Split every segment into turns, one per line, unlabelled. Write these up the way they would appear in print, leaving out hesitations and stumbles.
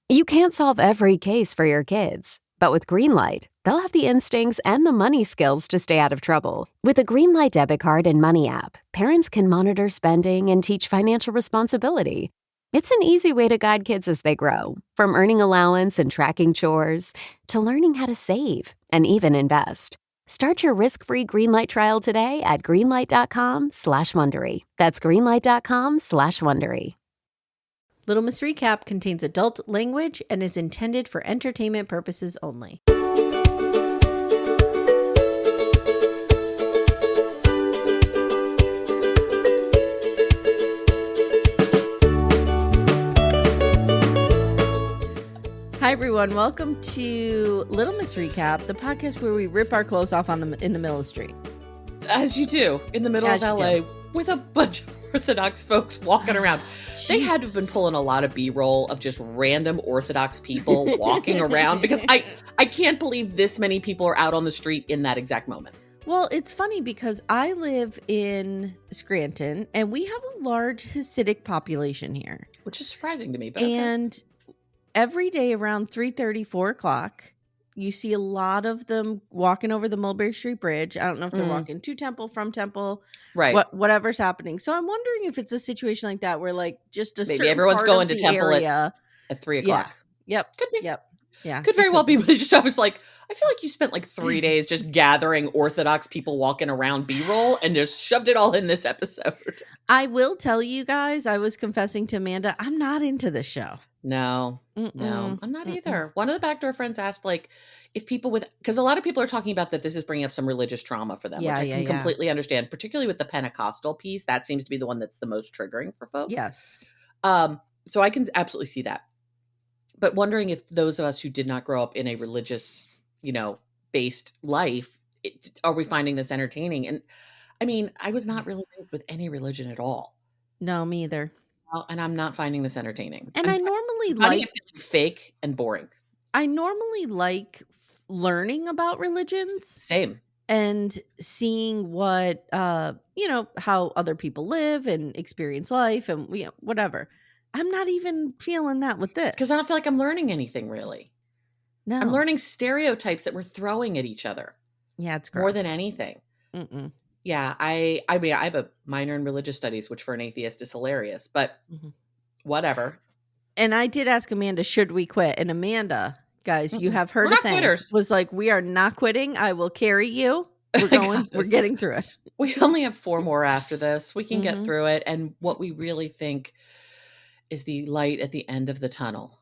You can't solve every case for your kids, but with Greenlight, they'll have the instincts and the money skills to stay out of trouble. With a Greenlight debit card and money app, parents can monitor spending and teach financial responsibility. It's an easy way to guide kids as they grow, from earning allowance and tracking chores to learning how to save and even invest. Start your risk-free Greenlight trial today at greenlight.com/Wondery. That's greenlight.com/Wondery.
Little Miss Recap contains adult language and is intended for entertainment purposes only. Hi everyone, welcome to Little Miss Recap, the podcast where we rip our clothes off in the middle of the street.
As you do, in the middle of LA, with a bunch of Orthodox folks walking around. They had to have been pulling a lot of B-roll of just random Orthodox people walking around, because I can't believe this many people are out on the street in that exact moment.
Well, it's funny because I live in Scranton and we have a large Hasidic population here.
Which is surprising to me. But
and every day around 3:30, 4 o'clock, you see a lot of them walking over the Mulberry Street Bridge. I don't know if they're walking to Temple, from Temple,
right?
Whatever's happening. So I'm wondering if it's a situation like that where, like, just maybe certain
everyone's
part
going
of
to
the
Temple
area,
at 3 o'clock.
Yep.
Could be.
Yep. Yeah.
Could very well be. But I was like, I feel like you spent like 3 days just gathering Orthodox people walking around B-roll and just shoved it all in this episode.
I will tell you guys, I was confessing to Amanda, I'm not into this show.
No, I'm not either. One of the backdoor friends asked, like, if people because a lot of people are talking about that this is bringing up some religious trauma for them, which I can completely understand, particularly with the Pentecostal piece. That seems to be the one that's the most triggering for folks.
Yes.
So I can absolutely see that. But wondering if those of us who did not grow up in a religious, based life, are we finding this entertaining? And I mean, I was not really raised with any religion at all.
No, me either.
And I'm not finding this entertaining.
And I normally
like fake and boring.
I normally like learning about religions.
Same.
And seeing what, how other people live and experience life and whatever. I'm not even feeling that with this.
Because I don't feel like I'm learning anything, really.
No.
I'm learning stereotypes that we're throwing at each other.
Yeah, it's gross.
More than anything.
Mm-mm.
Yeah, I mean, I have a minor in religious studies, which for an atheist is hilarious, but whatever.
And I did ask Amanda, should we quit? And Amanda, guys, you have heard a thing.
Quitters.
Was like, we are not quitting. I will carry you. We're going. We're getting through it.
We only have 4 more after this. We can get through it. And what we really think is the light at the end of the tunnel.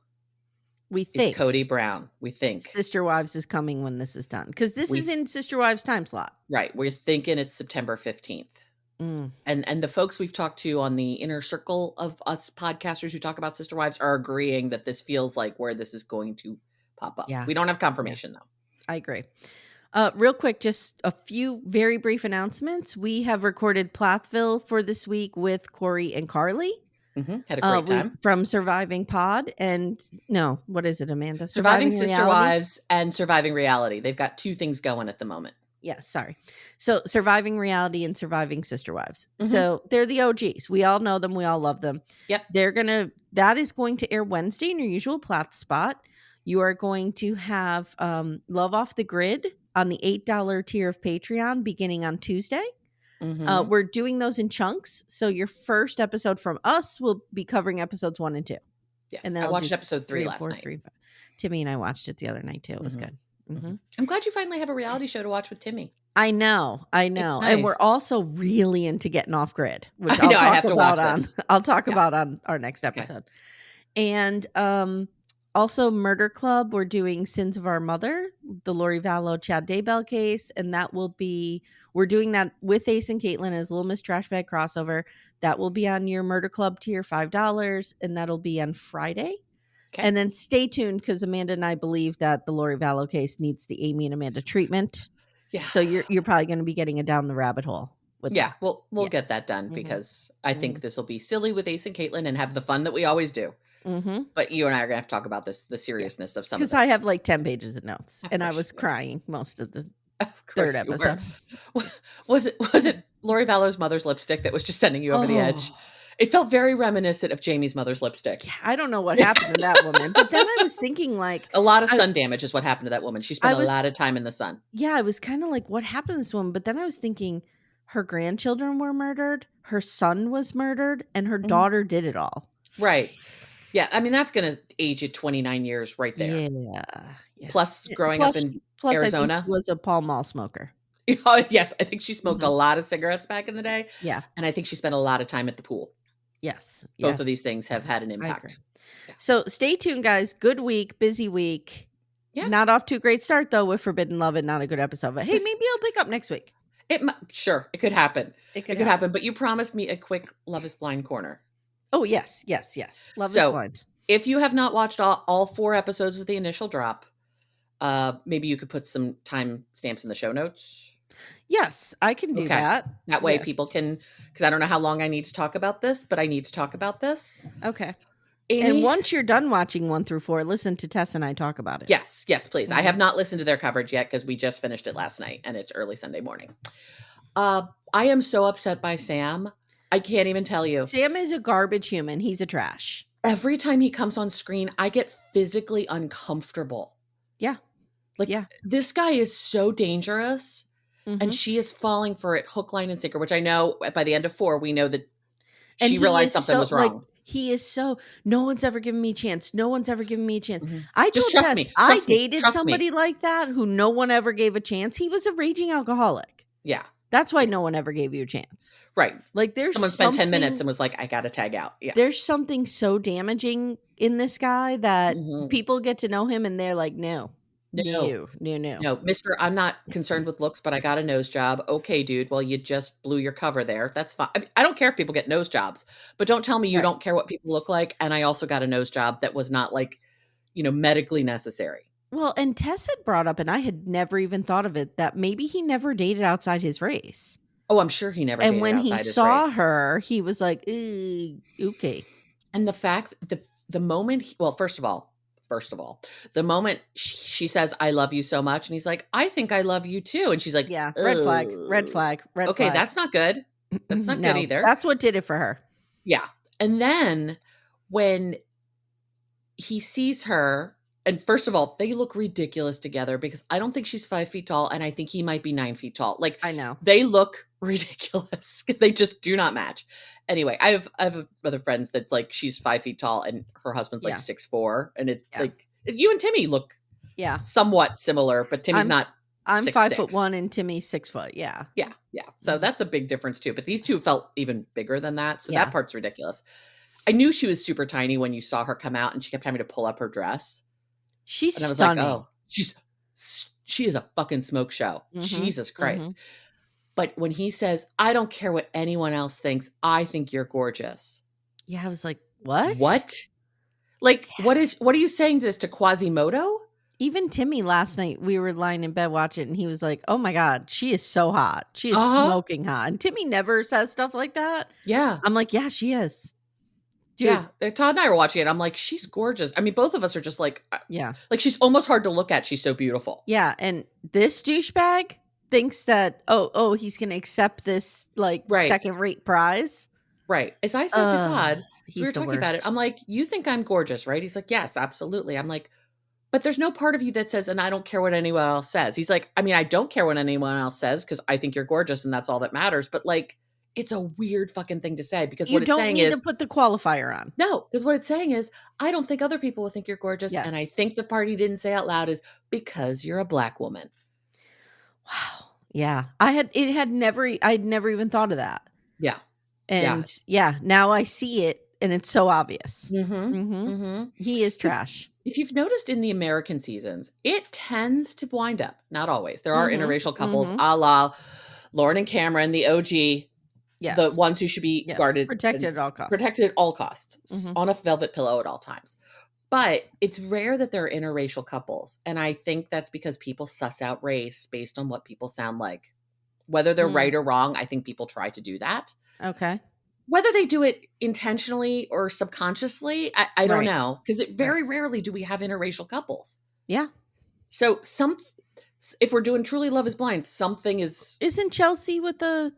We think
it's Cody Brown. We think
Sister Wives is coming when this is done, because this is in Sister Wives time slot.
Right. We're thinking it's September 15th. And the folks we've talked to on the inner circle of us podcasters who talk about Sister Wives are agreeing that this feels like where this is going to pop up.
Yeah.
We don't have confirmation though.
I agree. Real quick, just a few very brief announcements. We have recorded Plathville for this week with Corey and Carly.
Had a great time.
From Surviving Pod and what is it, Amanda?
Surviving Sister Wives and Surviving Reality. They've got 2 things going at the moment.
Yeah, sorry. So Surviving Reality and Surviving Sister Wives. So they're the OGs. We all know them. We all love them.
Yep.
That is going to air Wednesday in your usual Plath spot. You are going to have Love Off the Grid on the $8 tier of Patreon beginning on Tuesday. We're doing those in chunks. So your first episode from us will be covering episodes 1 and 2.
Yes.
And then
I watched episode 3 last
4,
night.
3, 5. Timmy and I watched it the other night too. It was good.
I'm glad you finally have a reality show to watch with Timmy.
I know.
Nice.
And we're also really into getting off grid, which I'll talk about on our next episode. And also Murder Club, we're doing Sins of Our Mother, the Lori Vallow Chad Daybell case, and we're doing that with Ace and Caitlin as Little Miss Trash Bag crossover. That will be on your Murder Club tier, $5, and that'll be on Friday. Okay. And then stay tuned, because Amanda and I believe that the Lori Vallow case needs the Amy and Amanda treatment. Yeah. So you're probably going to be getting it down the rabbit hole. That.
We'll get that done, because I think this will be silly with Ace and Caitlin and have the fun that we always do. But you and I are going to have to talk about the seriousness of some of this.
Because I have like 10 pages of notes, and I was crying most of the third episode.
Was it Lori Vallow's mother's lipstick that was just sending you over the edge? It felt very reminiscent of Jamie's mother's lipstick.
Yeah, I don't know what happened to that woman. But then I was thinking like.
A lot of sun damage is what happened to that woman. She spent a lot of time in the sun.
Yeah, I was kind of like, what happened to this woman? But then I was thinking her grandchildren were murdered. Her son was murdered. And her daughter did it all.
Right. Yeah. I mean, that's going to age you 29 years right there.
Yeah.
Plus growing up in Arizona.
I think she was a Pall Mall smoker.
Yes. I think she smoked a lot of cigarettes back in the day.
Yeah.
And I think she spent a lot of time at the pool.
Yes.
Both of these things have had an impact.
Yeah. So stay tuned, guys. Good week. Busy week. Yeah. Not off to a great start, though, with Forbidden Love and not a good episode. But hey, maybe I'll pick up next week.
Sure. It could happen. It could happen. But you promised me a quick Love is Blind corner.
Oh, yes. Love is Blind.
If you have not watched all 4 episodes of the initial drop, maybe you could put some time stamps in the show notes.
Yes, I can do that.
That way people can, because I don't know how long I need to talk about this, but I need to talk about this.
Okay. And once you're done watching 1 through 4, listen to Tess and I talk about it.
Yes, please. I have not listened to their coverage yet because we just finished it last night and it's early Sunday morning. I am so upset by Sam. I can't even tell you.
Sam is a garbage human. He's a trash.
Every time he comes on screen, I get physically uncomfortable.
Yeah.
This guy is so dangerous. And she is falling for it hook, line, and sinker, which I know by the end of 4, we know that she realized something was wrong.
He is so, no one's ever given me a chance. No one's ever given me a chance.
I told Tess,
I dated somebody like that who no one ever gave a chance. He was a raging alcoholic.
Yeah.
That's why no one ever gave you a chance.
Right.
Like
someone spent 10 minutes and was like, I got to tag out. Yeah.
There's something so damaging in this guy that people get to know him and they're like, no. No,
Mister, I'm not concerned with looks, but I got a nose job. Okay, dude. Well, you just blew your cover there. That's fine. I mean, I don't care if people get nose jobs, but don't tell me you don't care what people look like. And I also got a nose job that was not medically necessary.
Well, and Tess had brought up, and I had never even thought of it, that maybe he never dated outside his race.
Oh, I'm sure he never
dated
outside his race. And when he
saw her, he was like, okay.
And the fact, the moment, first of all, the moment she says, I love you so much. And he's like, I think I love you too. And she's like,
yeah, red flag.
Okay, that's not good. That's not good either.
That's what did it for her.
Yeah. And then when he sees her, and first of all, they look ridiculous together because I don't think she's 5 feet tall. And I think he might be 9 feet tall.
I know.
They look ridiculous because they just do not match. Anyway, I have other friends that she's 5 feet tall and her husband's 6'4", and it's you and Timmy look somewhat similar, but Timmy's not.
I'm 5'1" and Timmy's 6 foot. Yeah.
So that's a big difference too. But these two felt even bigger than that. So that part's ridiculous. I knew she was super tiny when you saw her come out and she kept having to pull up her dress.
She's
and I was
stunning.
like, oh, she is a fucking smoke show. Jesus Christ. But when he says, I don't care what anyone else thinks, I think you're gorgeous.
Yeah, I was like, what?
What? What are you saying to this, to Quasimodo?
Even Timmy last night, we were lying in bed watching, and he was like, oh my God, she is so hot. She is smoking hot. And Timmy never says stuff like that.
Yeah.
I'm like, yeah, she is. Dude.
Yeah. Todd and I were watching it. I'm like, she's gorgeous. I mean, both of us are just
yeah.
She's almost hard to look at. She's so beautiful.
Yeah. And this douchebag thinks that, he's going to accept this second rate prize.
Right. As I said to Todd, we were talking about it. I'm like, you think I'm gorgeous, right? He's like, yes, absolutely. I'm like, but there's no part of you that says, and I don't care what anyone else says. He's like, I mean, I don't care what anyone else says because I think you're gorgeous and that's all that matters. But it's a weird fucking thing to say because what it's saying is
you don't need to put the qualifier on.
No, because what it's saying is I don't think other people will think you're gorgeous. Yes. And I think the part he didn't say out loud is because you're a black woman.
Wow. Yeah. I'd never even thought of that.
Yeah.
And now I see it and it's so obvious. He is trash.
If you've noticed in the American seasons, it tends to wind up, not always. There are interracial couples a la Lauren and Cameron, the OG. Yes. The ones who should be guarded.
Protected at all costs.
Protected at all costs. On a velvet pillow at all times. But it's rare that there are interracial couples. And I think that's because people suss out race based on what people sound like. Whether they're right or wrong, I think people try to do that.
Okay.
Whether they do it intentionally or subconsciously, I don't know. Because very rarely do we have interracial couples.
Yeah.
So if we're doing Truly Love is Blind, something is...
Isn't Chelsea with the...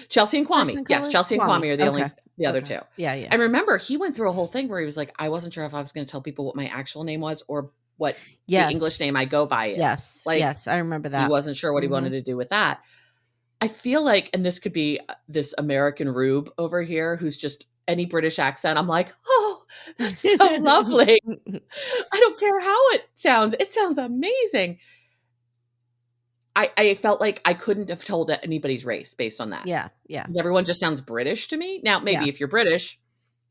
Chelsea and Kwame. Yes, Chelsea and Kwame are the only The other two.
Yeah, yeah.
And remember, he went through a whole thing where he was like, I wasn't sure if I was going to tell people what my actual name was or what the English name I go by is.
Yes.
Like,
yes, I remember that.
He wasn't sure what he wanted to do with that. I feel like, and this could be this American rube over here who's just any British accent. I'm like, oh, that's so lovely. I don't care how it sounds. It sounds amazing. I felt like I couldn't have told anybody's race based on that.
Yeah, yeah.
Because everyone just sounds British to me. Now, maybe if you're British,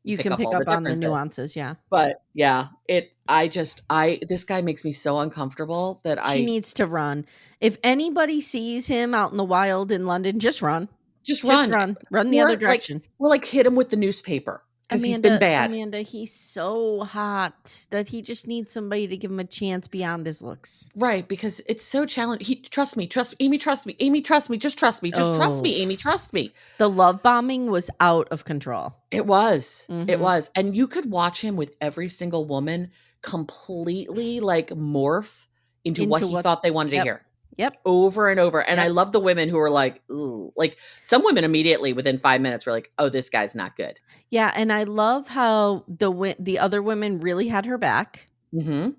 you can pick up on the nuances. Yeah.
But yeah, this guy makes me so uncomfortable that
she needs to run. If anybody sees him out in the wild in London, just run. Just run the other direction.
Like hit him with the newspaper. Because he's been bad.
Amanda, he's so hot that he just needs somebody to give him a chance beyond his looks.
Right, because it's so challenging. Trust me, Amy, trust me, Amy, trust me, just trust me, trust me, Amy, trust me.
The love bombing was out of control.
It was. It was. And you could watch him with every single woman completely like morph into what he thought they wanted to hear.
Yep.
Over and over. And I love the women who are like, ooh, like some women immediately within 5 minutes were like, oh, this guy's not good.
Yeah. And I love how the other women really had her back. Mm-hmm.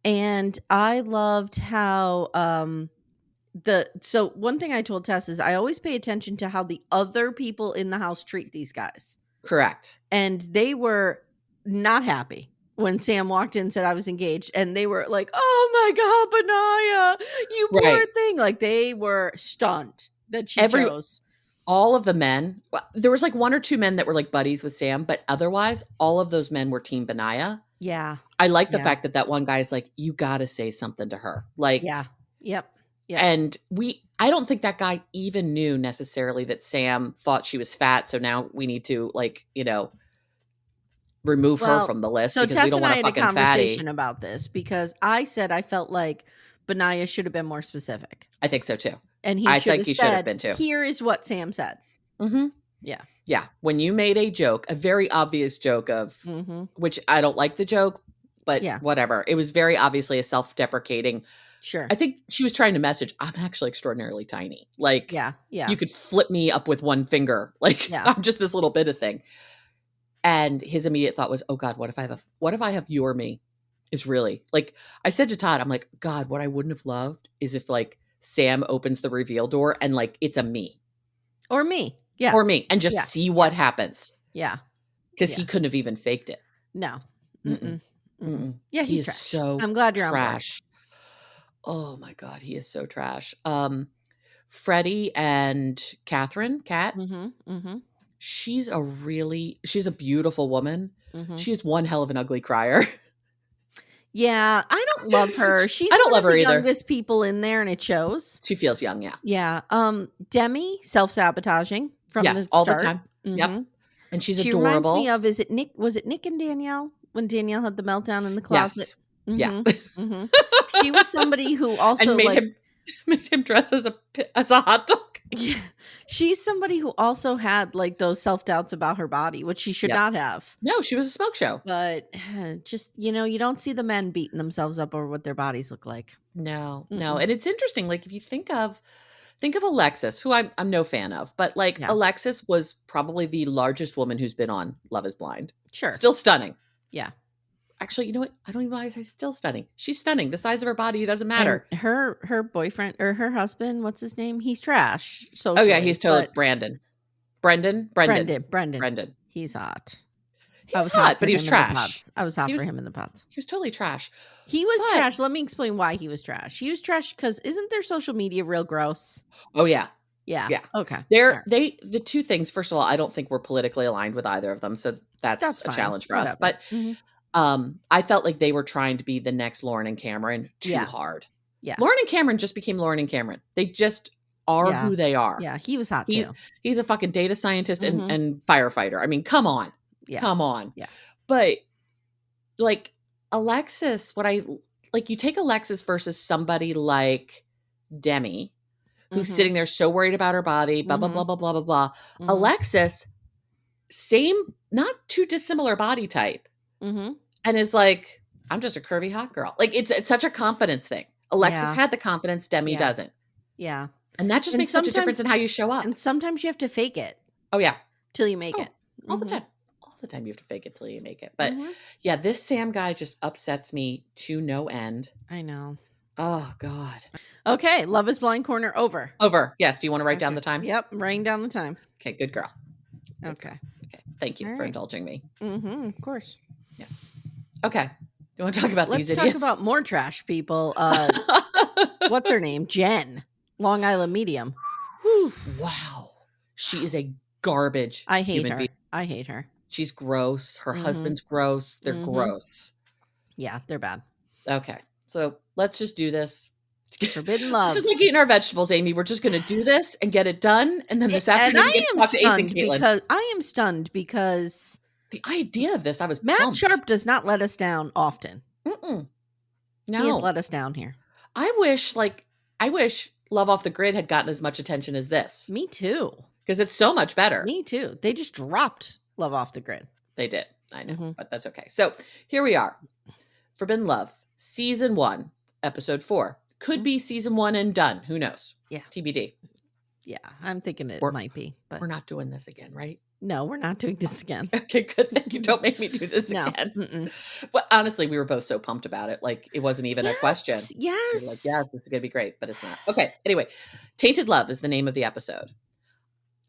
And I loved how, so one thing I told Tess is I always pay attention to how the other people in the house treat these guys.
Correct.
And they were not happy when Sam walked in and said I was engaged, and they were like, oh my God, Benaya, you poor thing. Like they were stunned that she chose.
All of the men, there was like one or two men that were like buddies with Sam, but otherwise all of those men were team Benaya.
Yeah.
I like the fact that one guy's like, you got to say something to her. Like,
yeah. Yep.
And I don't think that guy even knew necessarily that Sam thought she was fat. So now we need to remove her from the list because we don't want a fucking fatty. So Tess and I had a conversation
about this because I said I felt like Benaya should have been more specific.
I think so too.
And
I think he should have been too.
Here is what Sam said.
Mm-hmm.
Yeah.
Yeah. When you made a joke, a very obvious joke of, which I don't like the joke, but whatever. It was very obviously a self-deprecating.
Sure.
I think she was trying to message, I'm actually extraordinarily tiny. Like,
yeah.
You could flip me up with one finger. Like, I'm just this little bit of thing. And his immediate thought was, oh God, what if I have your me? Is really like, I said to Todd, I'm like, God, what I wouldn't have loved is if like Sam opens the reveal door and like, it's a me.
Or me. Yeah.
Or me. And just see what happens.
Yeah.
Because he couldn't have even faked it.
No.
Mm-mm. Mm-mm.
Yeah, he's trash. So I'm glad you're trash.
Oh my God, he is so trash. Freddie and Catherine, Kat. She's a beautiful woman. She's one hell of an ugly crier.
Yeah, I don't love her. She's
I don't love her either.
Youngest people in there, and it shows.
She feels young, yeah.
Yeah. Demi self-sabotaging from the start.
all the time. Yep. And she's adorable.
She reminds me of, is it Nick? Was it Nick and Danielle when Danielle had the meltdown in the closet?
Yes.
Yeah. She was somebody who also
made him dress as a hot dog.
Yeah. She's somebody who also had like those self-doubts about her body, which she should not have.
No, she was a smoke show.
But just, you don't see the men beating themselves up over what their bodies look like.
No. And it's interesting. Like if you think of Alexis, who I'm no fan of, but like Alexis was probably the largest woman who's been on Love is Blind.
Sure.
Still stunning.
Yeah.
Actually, you know what? I don't even know why I say still stunning. She's stunning. The size of her body, it doesn't matter.
And her boyfriend or her husband, what's his name? He's trash. Socially,
oh yeah, he's totally Brendan.
He's hot.
I was hot, but he was trash.
I was hot for him in the pots.
He was totally trash.
He was trash. Let me explain why he was trash. He was trash because isn't their social media real gross?
Oh yeah.
Yeah.
Okay. The two things, first of all, I don't think we're politically aligned with either of them. So that's a challenge for us. But I felt like they were trying to be the next Lauren and Cameron too hard.
Yeah.
Lauren and Cameron just became Lauren and Cameron. They just are who they are.
Yeah. He was hot too.
He's a fucking data scientist and firefighter. I mean, come on.
Yeah.
Come on.
Yeah.
But like Alexis, you take Alexis versus somebody like Demi, who's sitting there so worried about her body, blah, blah, blah, blah, blah, blah, blah. Alexis, same, not too dissimilar body type. And is like, I'm just a curvy hot girl. Like it's such a confidence thing. Alexis had the confidence, Demi doesn't.
Yeah.
And that just makes such a difference in how you show up.
And sometimes you have to fake it.
Oh yeah.
Till you make it.
all the time. All the time you have to fake it till you make it. But yeah, this Sam guy just upsets me to no end.
I know.
Oh, God.
Okay. Love is Blind Corner over.
Over. Yes. Do you want to write down the time?
Yep. Writing down the time.
Okay. Good girl.
Okay.
Okay. Thank you for indulging me.
Of course.
Yes. Okay. Do you want to talk about these idiots?
Let's talk about more trash people. What's her name? Jen. Long Island Medium.
Whew. Wow. She is a garbage.
I hate her. I hate her.
She's gross. Her husband's gross. They're gross.
Yeah, they're bad.
Okay. So let's just do this.
Forbidden love.
This is like eating our vegetables, Amy. We're just going to do this and get it done. And then this afternoon, we get to talk to Ace and Caitlin.
I am stunned because
the idea of this, I was
Matt
pumped.
Sharp does not let us down often.
No.
He has let us down here.
I wish Love Off the Grid had gotten as much attention as this.
Me too.
Because it's so much better.
Me too. They just dropped Love Off the Grid.
They did. I know, but that's okay. So here we are. Forbidden Love, season 1, episode 4. Could be season 1 and done. Who knows?
Yeah.
TBD.
Yeah, I'm thinking it might be. But
we're not doing this again, right?
No, we're not doing this again.
Okay, good. Thank you. Don't make me do this again. But honestly, we were both so pumped about it. Like, it wasn't even a question.
Yes.
We were like, yeah, this is going to be great, but it's not. Okay. Anyway, Tainted Love is the name of the episode.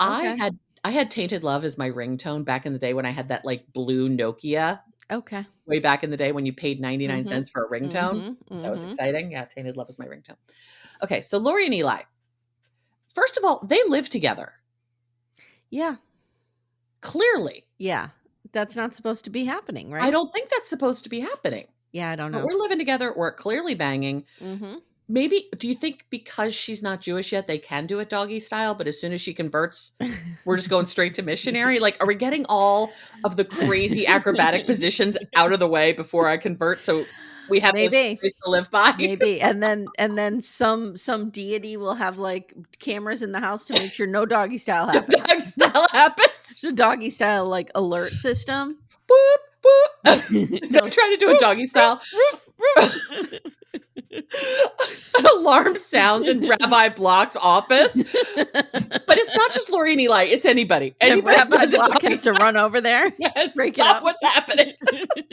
Okay. I had Tainted Love as my ringtone back in the day when I had that like blue Nokia.
Okay.
Way back in the day when you paid 99 cents for a ringtone. That was exciting. Yeah, Tainted Love was my ringtone. Okay, so Laurie and Eli. First of all, they live together.
Yeah.
Clearly.
Yeah. That's not supposed to be happening, right?
I don't think that's supposed to be happening.
Yeah, I don't know.
But we're living together. We're clearly banging. Maybe, do you think because she's not Jewish yet, they can do it doggy style, but as soon as she converts, we're just going straight to missionary? Like, are we getting all of the crazy acrobatic positions out of the way before I convert? So we have those to live by.
Maybe. And then some deity will have like cameras in the house to make sure no doggy style happens.
Doggy style happens.
It's a doggy style like alert system.
Boop, boop. No, try to do a doggy style. An alarm sounds in Rabbi Block's office, but it's not just Laurie and Eli; it's anybody. Anybody
Rabbi Block has to run over there.
Yes, break it up. What's happening? I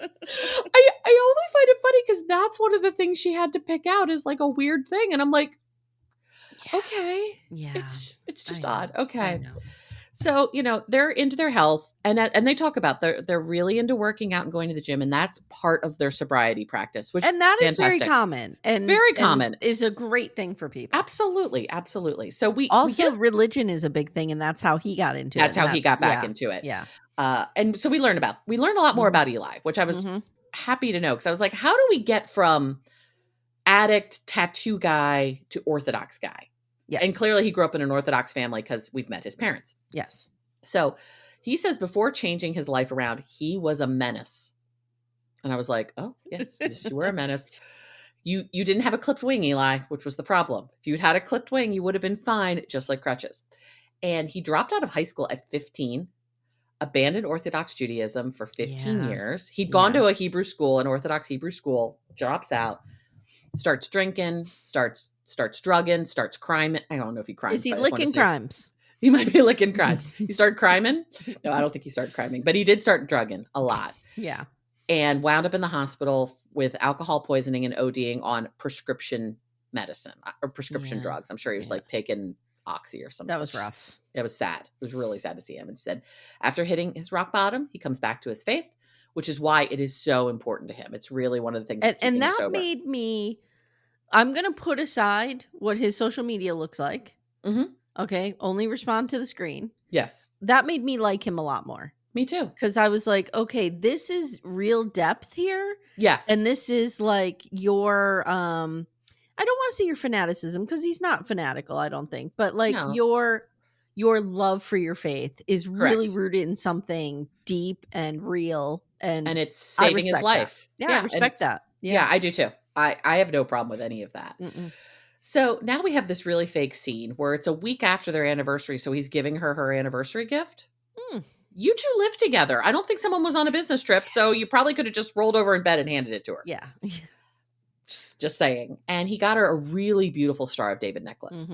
only find it funny because that's one of the things she had to pick out is like a weird thing, and I'm like, okay,
yeah,
it's just odd. Okay. So, they're into their health and they talk about they're really into working out and going to the gym. And that's part of their sobriety practice,
and that is very common and is a great thing for people.
Absolutely. Absolutely. So
religion is a big thing. And that's how he got into it.
That's how he got back into it.
Yeah.
And so we learned a lot more about Eli, which I was happy to know. Cause I was like, how do we get from addict tattoo guy to Orthodox guy? Yes. And clearly he grew up in an Orthodox family because we've met his parents.
Yes.
So he says before changing his life around, he was a menace. And I was like, oh, yes, you were a menace. You didn't have a clipped wing, Eli, which was the problem. If you'd had a clipped wing, you would have been fine, just like crutches. And he dropped out of high school at 15, abandoned Orthodox Judaism for 15 years. He'd gone to a Hebrew school, an Orthodox Hebrew school, drops out, starts drinking, starts drugging, starts criming. I don't know if he crimes.
Is he licking crimes?
He might be licking crimes. He started criming. No, I don't think he started criming, but he did start drugging a lot.
Yeah.
And wound up in the hospital with alcohol poisoning and ODing on prescription medicine or prescription drugs. I'm sure he was like taking Oxy or something.
That was rough.
It was sad. It was really sad to see him. And he said after hitting his rock bottom, he comes back to his faith, which is why it is so important to him. It's really one of the things.
And that made me, I'm going to put aside what his social media looks like. Okay. Only respond to the screen.
Yes.
That made me like him a lot more.
Me too.
Because I was like, okay, this is real depth here.
Yes.
And this is like your, I don't want to say your fanaticism because he's not fanatical, I don't think. But like your love for your faith is really rooted in something deep and real. And
it's saving his life.
That. Yeah, I respect that.
Yeah, I do too. I have no problem with any of that. So now we have this really fake scene where it's a week after their anniversary. So he's giving her anniversary gift. You two live together. I don't think someone was on a business trip. So you probably could have just rolled over in bed and handed it to her.
Yeah.
Just saying. And he got her a really beautiful Star of David necklace.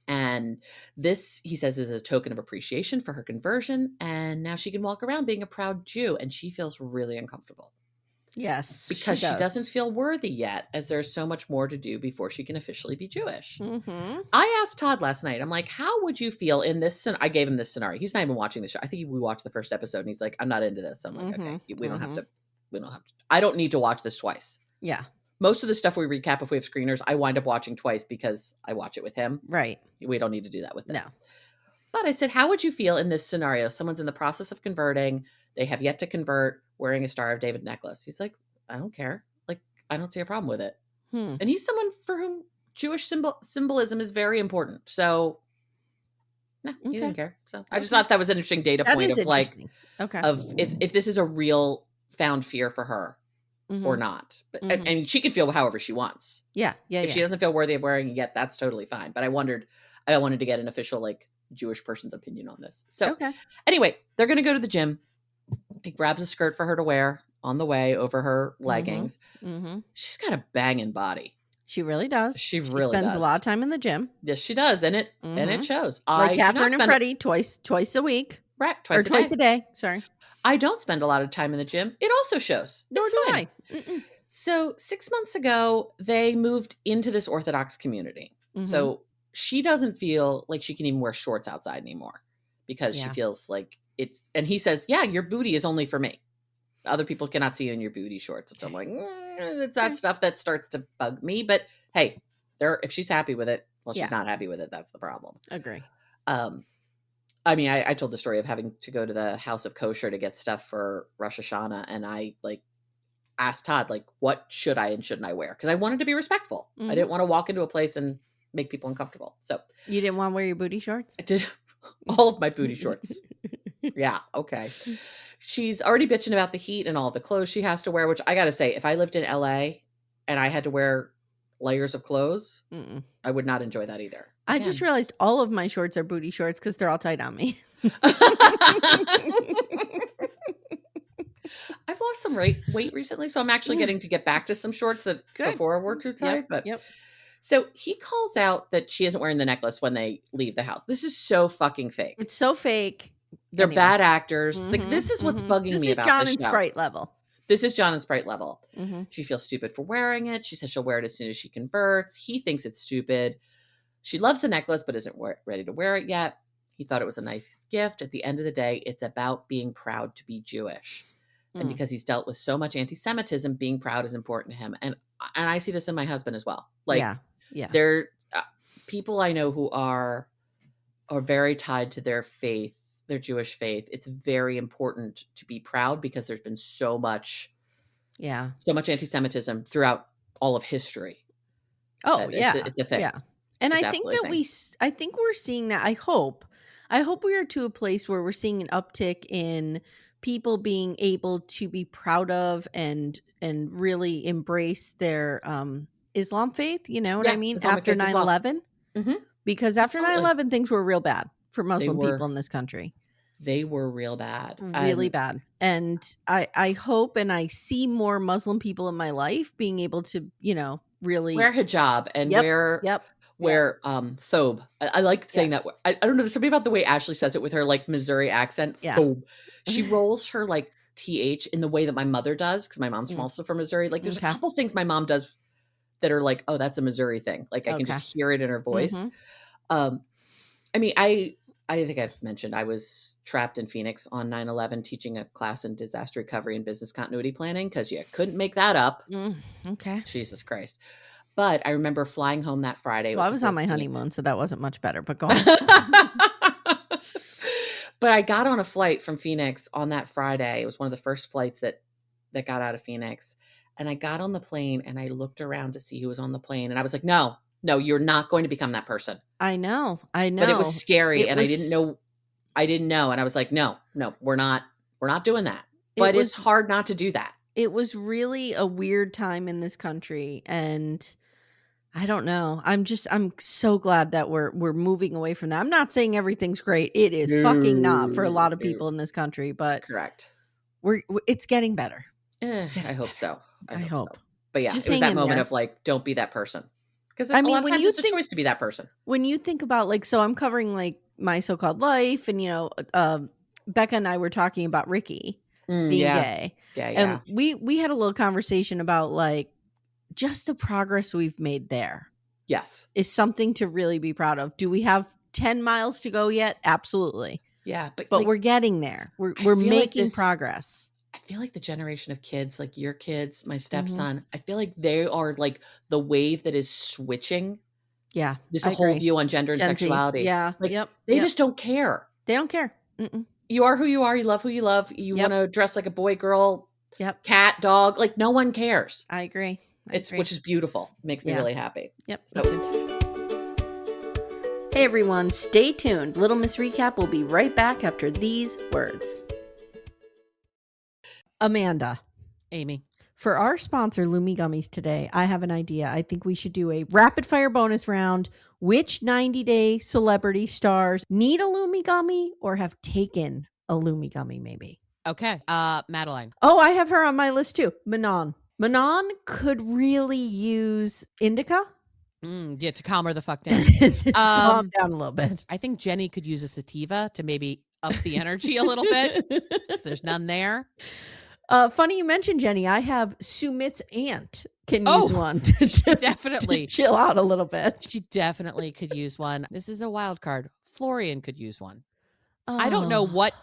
And this, he says, is a token of appreciation for her conversion. And now she can walk around being a proud Jew. And she feels really uncomfortable.
Yes.
Because she doesn't feel worthy yet, as there's so much more to do before she can officially be Jewish.
Mm-hmm.
I asked Todd last night, I'm like, how would you feel in this? I gave him this scenario. He's not even watching the show. I think we watched the first episode and he's like, I'm not into this. So I'm like, okay, we don't have to. I don't need to watch this twice.
Yeah.
Most of the stuff we recap if we have screeners, I wind up watching twice because I watch it with him.
Right.
We don't need to do that with this.
No.
But I said, how would you feel in this scenario? Someone's in the process of converting. They have yet to convert, wearing a Star of David necklace. He's like, I don't care. Like, I don't see a problem with it. And he's someone for whom Jewish symbolism is very important. So, he didn't care. So I just thought that was an interesting data point of like, of if this is a real found fear for her. Or not. But and she can feel however she wants.
Yeah.
If she doesn't feel worthy of wearing it yet, that's totally fine. But I wanted to get an official like Jewish person's opinion on this. So anyway, they're gonna go to the gym. He grabs a skirt for her to wear on the way over her leggings. She's got a banging body.
She really does.
She really
spends
does.
a lot of time in the gym.
Yes, she does. And it shows.
Like Catherine and Freddie twice a week.
Right.
Twice a day. Sorry.
I don't spend a lot of time in the gym. It also shows.
Nor do I.
So 6 months ago, they moved into this Orthodox community. So she doesn't feel like she can even wear shorts outside anymore because she feels like it's, and he says, yeah, your booty is only for me. Other people cannot see you in your booty shorts, which I'm like, it's that stuff that starts to bug me. But hey, if she's happy with it, well, she's not happy with it. That's the problem.
Agree.
I mean, I told the story of having to go to the House of Kosher to get stuff for Rosh Hashanah. And I like asked Todd, like, what should I and shouldn't I wear? Because I wanted to be respectful. I didn't want to walk into a place and make people uncomfortable. So
you didn't want to wear your booty shorts?
I did all of my booty shorts. Yeah. Okay. She's already bitching about the heat and all the clothes she has to wear, which I got to say, if I lived in LA and I had to wear layers of clothes, I would not enjoy that either.
I just realized all of my shorts are booty shorts because they're all tight on me.
I've lost some weight recently, so I'm actually getting to get back to some shorts that before were too tight. So he calls out that she isn't wearing the necklace when they leave the house. This is so fucking fake.
It's so fake.
They're bad actors. Like this is what's bugging me about
John
this
and
show.
Sprite level.
This is John and Sprite level. She feels stupid for wearing it. She says she'll wear it as soon as she converts. He thinks it's stupid. She loves the necklace, but isn't ready to wear it yet. He thought it was a nice gift. At the end of the day, it's about being proud to be Jewish. And because he's dealt with so much anti-Semitism, being proud is important to him. And I see this in my husband as well. Like, there people I know who are very tied to their faith, their Jewish faith. It's very important to be proud because there's been so much anti-Semitism throughout all of history.
Oh,
it's a thing.
Yeah. And I think that I think we're seeing that. I hope we are to a place where we're seeing an uptick in people being able to be proud of and really embrace their Islam faith. You know what I mean?
Islamic
after 9/11, because after 9/11, things were real bad for Muslim people in this country.
They were real bad,
really bad. And I hope and I see more Muslim people in my life being able to, really
wear hijab and wear thobe. I like saying that. I don't know. There's something about the way Ashley says it with her like Missouri accent. Thobe. She rolls her like TH in the way that my mother does because my mom's also from Missouri. Like there's a couple things my mom does that are like, oh, that's a Missouri thing. Like I can just hear it in her voice. I mean, I think I've mentioned I was trapped in Phoenix on 9/11 teaching a class in disaster recovery and business continuity planning because you couldn't make that up. Jesus Christ. But I remember flying home that Friday.
Well, I was on my honeymoon, so that wasn't much better, but go on.
But I got on a flight from Phoenix on that Friday. It was one of the first flights that got out of Phoenix. And I got on the plane and I looked around to see who was on the plane. And I was like, no, you're not going to become that person.
I know. But
it was scary I didn't know. And I was like, no, we're not doing that. But it's hard not to do that.
It was really a weird time in this country. And I don't know. I'm so glad that we're moving away from that. I'm not saying everything's great. It is fucking not for a lot of people in this country, but
correct.
It's getting better.
I hope so.
I hope.
So. But yeah,
just
it was that moment of like, don't be that person. Because a lot of times it's a choice to be that person.
When you think about like, so I'm covering like my so-called life, and Becca and I were talking about Ricky being gay.
Yeah.
And we had a little conversation about like just the progress we've made there.
Yes.
Is something to really be proud of. Do we have 10 miles to go yet? Absolutely.
Yeah. But
like, we're getting there. We're making progress.
I feel like the generation of kids, like your kids, my stepson, I feel like they are like the wave that is switching.
Yeah.
There's a whole view on gender and sexuality.
Yeah.
Like, they just don't care.
They don't care.
You are who you are. You love who you love. You want to dress like a boy, girl, cat, dog. Like no one cares.
I agree.
Which is beautiful. Makes me really happy.
Yep. So. Hey everyone, stay tuned. Little Miss Recap will be right back after these words. Amanda.
Amy.
For our sponsor, Lumi Gummies today, I have an idea. I think we should do a rapid fire bonus round. Which 90-day celebrity stars need a Lumi Gummy or have taken a Lumi Gummy maybe?
Okay. Madeline.
Oh, I have her on my list too. Manon. Manon could really use indica.
Yeah, to calm her the fuck down.
Calm down a little bit.
I think Jenny could use a sativa to maybe up the energy a little bit. Because there's none there.
Funny you mentioned Jenny. I have Sumit's aunt can use one
definitely
to chill out a little bit.
She definitely could use one. This is a wild card. Florian could use one. I don't know what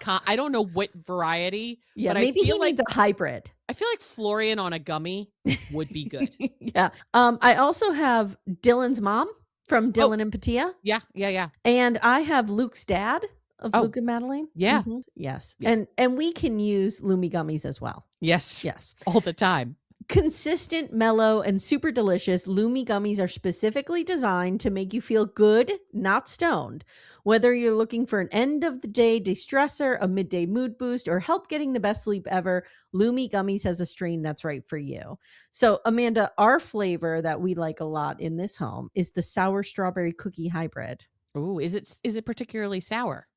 variety.
Yeah,
but
maybe
I feel
he needs a hybrid.
I feel like Florian on a gummy would be good.
Yeah. I also have Dylan's mom from Dylan and Patia.
Yeah.
And I have Luke's dad of Luke and Madeline.
Yeah.
Mm-hmm. Yes. Yeah. And we can use Lumi gummies as well.
Yes. All the time.
Consistent, mellow, and super delicious, Lumi gummies are specifically designed to make you feel good, not stoned. Whether you're looking for an end-of-the-day de-stressor, a midday mood boost, or help getting the best sleep ever, Lumi gummies has a strain that's right for you. So, Amanda, our flavor that we like a lot in this home is the sour strawberry cookie hybrid.
Ooh, is it particularly sour?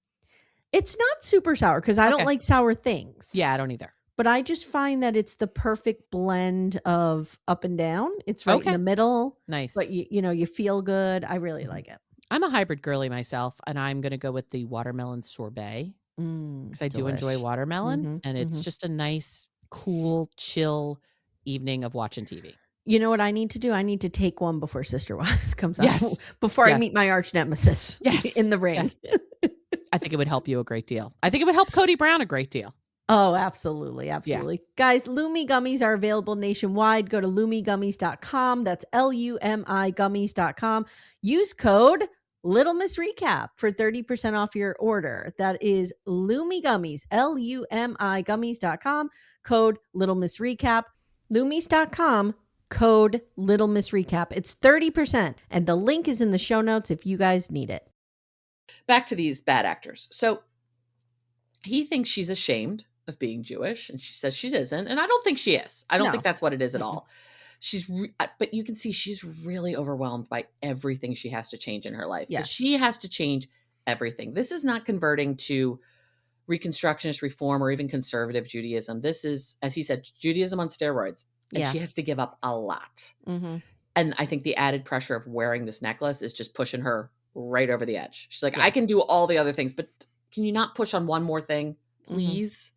It's not super sour because I don't like sour things.
Yeah, I don't either.
But I just find that it's the perfect blend of up and down. It's right in the middle.
Nice.
But you feel good. I really like it.
I'm a hybrid girly myself, and I'm going to go with the watermelon sorbet because I do enjoy watermelon, and it's just a nice, cool, chill evening of watching TV.
You know what I need to do? I need to take one before Sister Wives comes out. Before I meet my arch nemesis in the ring.
Yes. I think it would help you a great deal. I think it would help Cody Brown a great deal.
Oh, absolutely. Absolutely. Yeah. Guys, Lumi gummies are available nationwide. Go to lumigummies.com. That's LUMI gummies.com. Use code Little Miss Recap for 30% off your order. That is Lumi Gummies, LUMI gummies.com. Code Little Miss Recap. Lumis.com. Code Little Miss Recap. It's 30%. And the link is in the show notes if you guys need it.
Back to these bad actors. So he thinks she's ashamed of being Jewish, and she says she isn't, and I don't think she is. I don't think that's what it is at all. But you can see she's really overwhelmed by everything she has to change in her life. Yes. She has to change everything. This is not converting to Reconstructionist reform or even conservative Judaism. This is, as he said, Judaism on steroids, and she has to give up a lot. Mm-hmm. And I think the added pressure of wearing this necklace is just pushing her right over the edge. She's like, I can do all the other things, but can you not push on one more thing, please?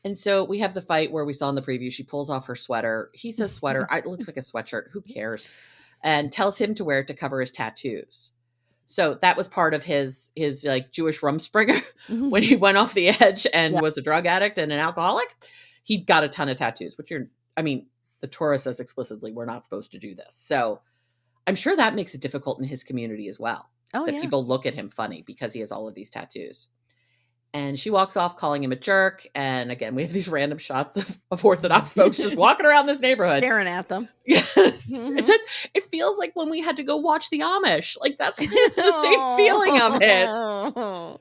And so we have the fight where we saw in the preview, she pulls off her sweater. He says sweater. It looks like a sweatshirt. Who cares? And tells him to wear it to cover his tattoos. So that was part of his like Jewish rumspringer when he went off the edge and was a drug addict and an alcoholic. He got a ton of tattoos, which the Torah says explicitly, we're not supposed to do this. So I'm sure that makes it difficult in his community as well. That people look at him funny because he has all of these tattoos. And she walks off calling him a jerk. And again, we have these random shots of Orthodox folks just walking around this neighborhood.
Staring at them.
Yes. Mm-hmm. It feels like when we had to go watch the Amish. Like that's kind of the same feeling of it.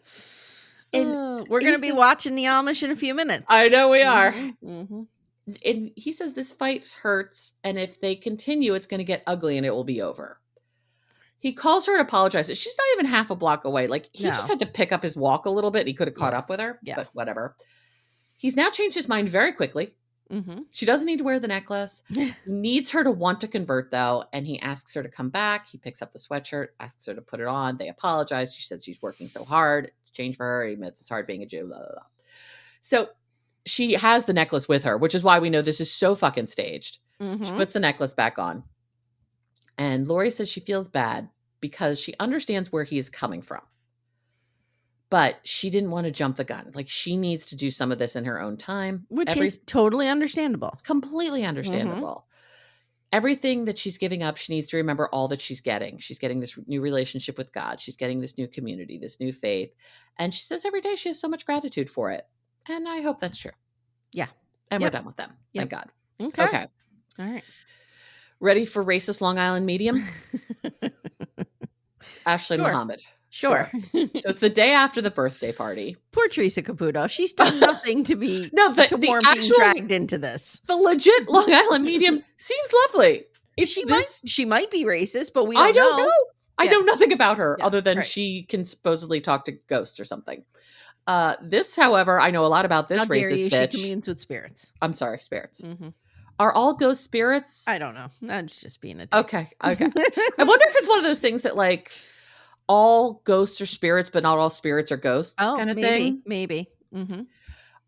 And we're going to be watching the Amish in a few minutes.
I know we are. Mm-hmm. And he says this fight hurts. And if they continue, it's going to get ugly and it will be over. He calls her and apologizes. She's not even half a block away. Like he just had to pick up his walk a little bit. He could have caught up with her, but whatever. He's now changed his mind very quickly. She doesn't need to wear the necklace. He needs her to want to convert, though. And he asks her to come back. He picks up the sweatshirt, asks her to put it on. They apologize. She says she's working so hard to change for her. He admits it's hard being a Jew. Blah, blah, blah. So she has the necklace with her, which is why we know this is so fucking staged. She puts the necklace back on. And Laurie says she feels bad because she understands where he is coming from. But she didn't want to jump the gun. Like, she needs to do some of this in her own time.
Which is totally understandable.
It's completely understandable. Everything that she's giving up, she needs to remember all that she's getting. She's getting this new relationship with God. She's getting this new community, this new faith. And she says every day she has so much gratitude for it. And I hope that's true.
Yeah.
And we're done with them. Thank God.
Okay. All right.
Ready for racist Long Island medium? Ashley Mohammed.
Sure.
So it's the day after the birthday party.
Poor Teresa Caputo. She's done nothing to be being dragged into this.
The legit Long Island medium seems lovely.
She might be racist, but I don't know.
I know nothing about her other than she can supposedly talk to ghosts or something. This, however, I know a lot about this racist bitch.
She communes with spirits.
I'm sorry, spirits. Are all ghost spirits?
I don't know. I'm just being a dick.
Okay. I wonder if it's one of those things that like all ghosts are spirits, but not all spirits are ghosts kind of thing.
Maybe.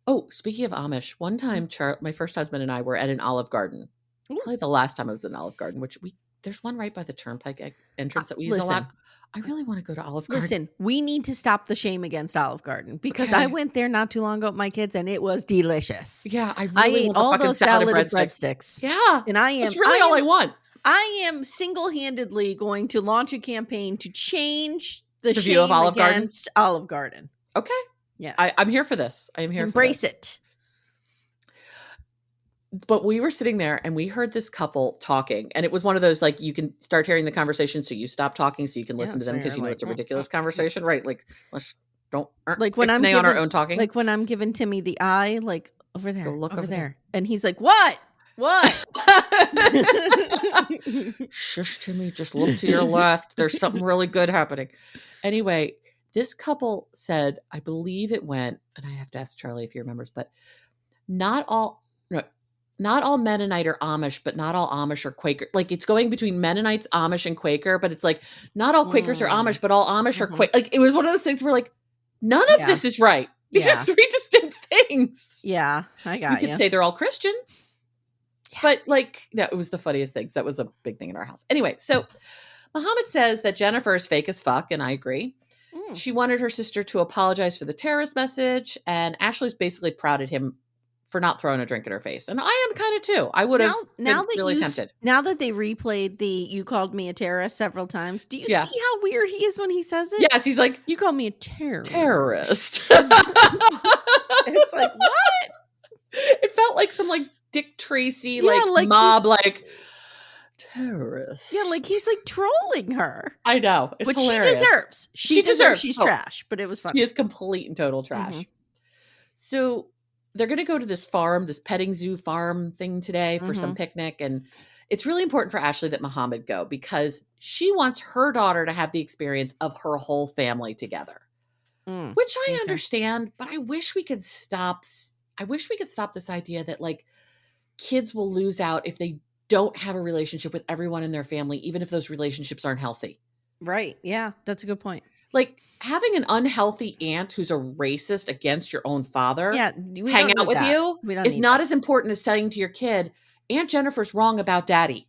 Oh, speaking of Amish, one time my first husband and I were at an Olive Garden. Probably the last time I was at an Olive Garden, which there's one right by the Turnpike entrance that we use a lot. I really want to go to Olive Garden.
Listen, we need to stop the shame against Olive Garden because I went there not too long ago with my kids and it was delicious.
Yeah, I
ate all those salad breadsticks.
Yeah,
and
that's really all I want.
I am single-handedly going to launch a campaign to change the shame
view of Olive
against Olive Garden.
Okay.
Yes.
I'm here for this. I am here
Embrace
for this.
it.
But we were sitting there and we heard this couple talking, and it was one of those, like, you can start hearing the conversation, so you stop talking so you can listen to them because you know it's a ridiculous conversation, right? Like, let's like when I'm on our own talking.
Like when I'm giving Timmy the eye, like over there, look over there. And he's like, what?
Shush, Timmy, just look to your left. There's something really good happening. Anyway, this couple said, I believe it went, and I have to ask Charlie if he remembers, but not all Mennonite are Amish, but not all Amish are Quaker. Like, it's going between Mennonites, Amish, and Quaker, but it's like not all Quakers are Amish, but all Amish are Quaker. Like, it was one of those things where like none of this is right. These are three distinct things.
Yeah, I got
you. You could say they're all Christian. But like, no, it was the funniest things. That was a big thing in our house. Anyway, so Mohammed says that Jennifer is fake as fuck, and I agree. She wanted her sister to apologize for the terrorist message, and Ashley's basically proud at him for not throwing a drink in her face. And I am kind of too. I would have been really tempted.
Now that they replayed the "you called me a terrorist" several times, do you see how weird he is when he says it?
Yes, he's like,
"You called me a terrorist." It's like, what?
It felt like some like Dick Tracy, like mob, like terrorist.
Yeah, like he's like trolling her.
I know. It's
which
hilarious.
She deserves. She deserves. She's trash, but it was fun.
She is complete and total trash. So they're going to go to this farm, this petting zoo farm thing today for some picnic. And it's really important for Ashley that Mohammed go because she wants her daughter to have the experience of her whole family together, which I understand, but I wish we could stop. I wish we could stop this idea that like kids will lose out if they don't have a relationship with everyone in their family, even if those relationships aren't healthy.
Right. Yeah. That's a good point.
Like having an unhealthy aunt who's a racist against your own father hang out with you is not as important as telling to your kid, Aunt Jennifer's wrong about daddy.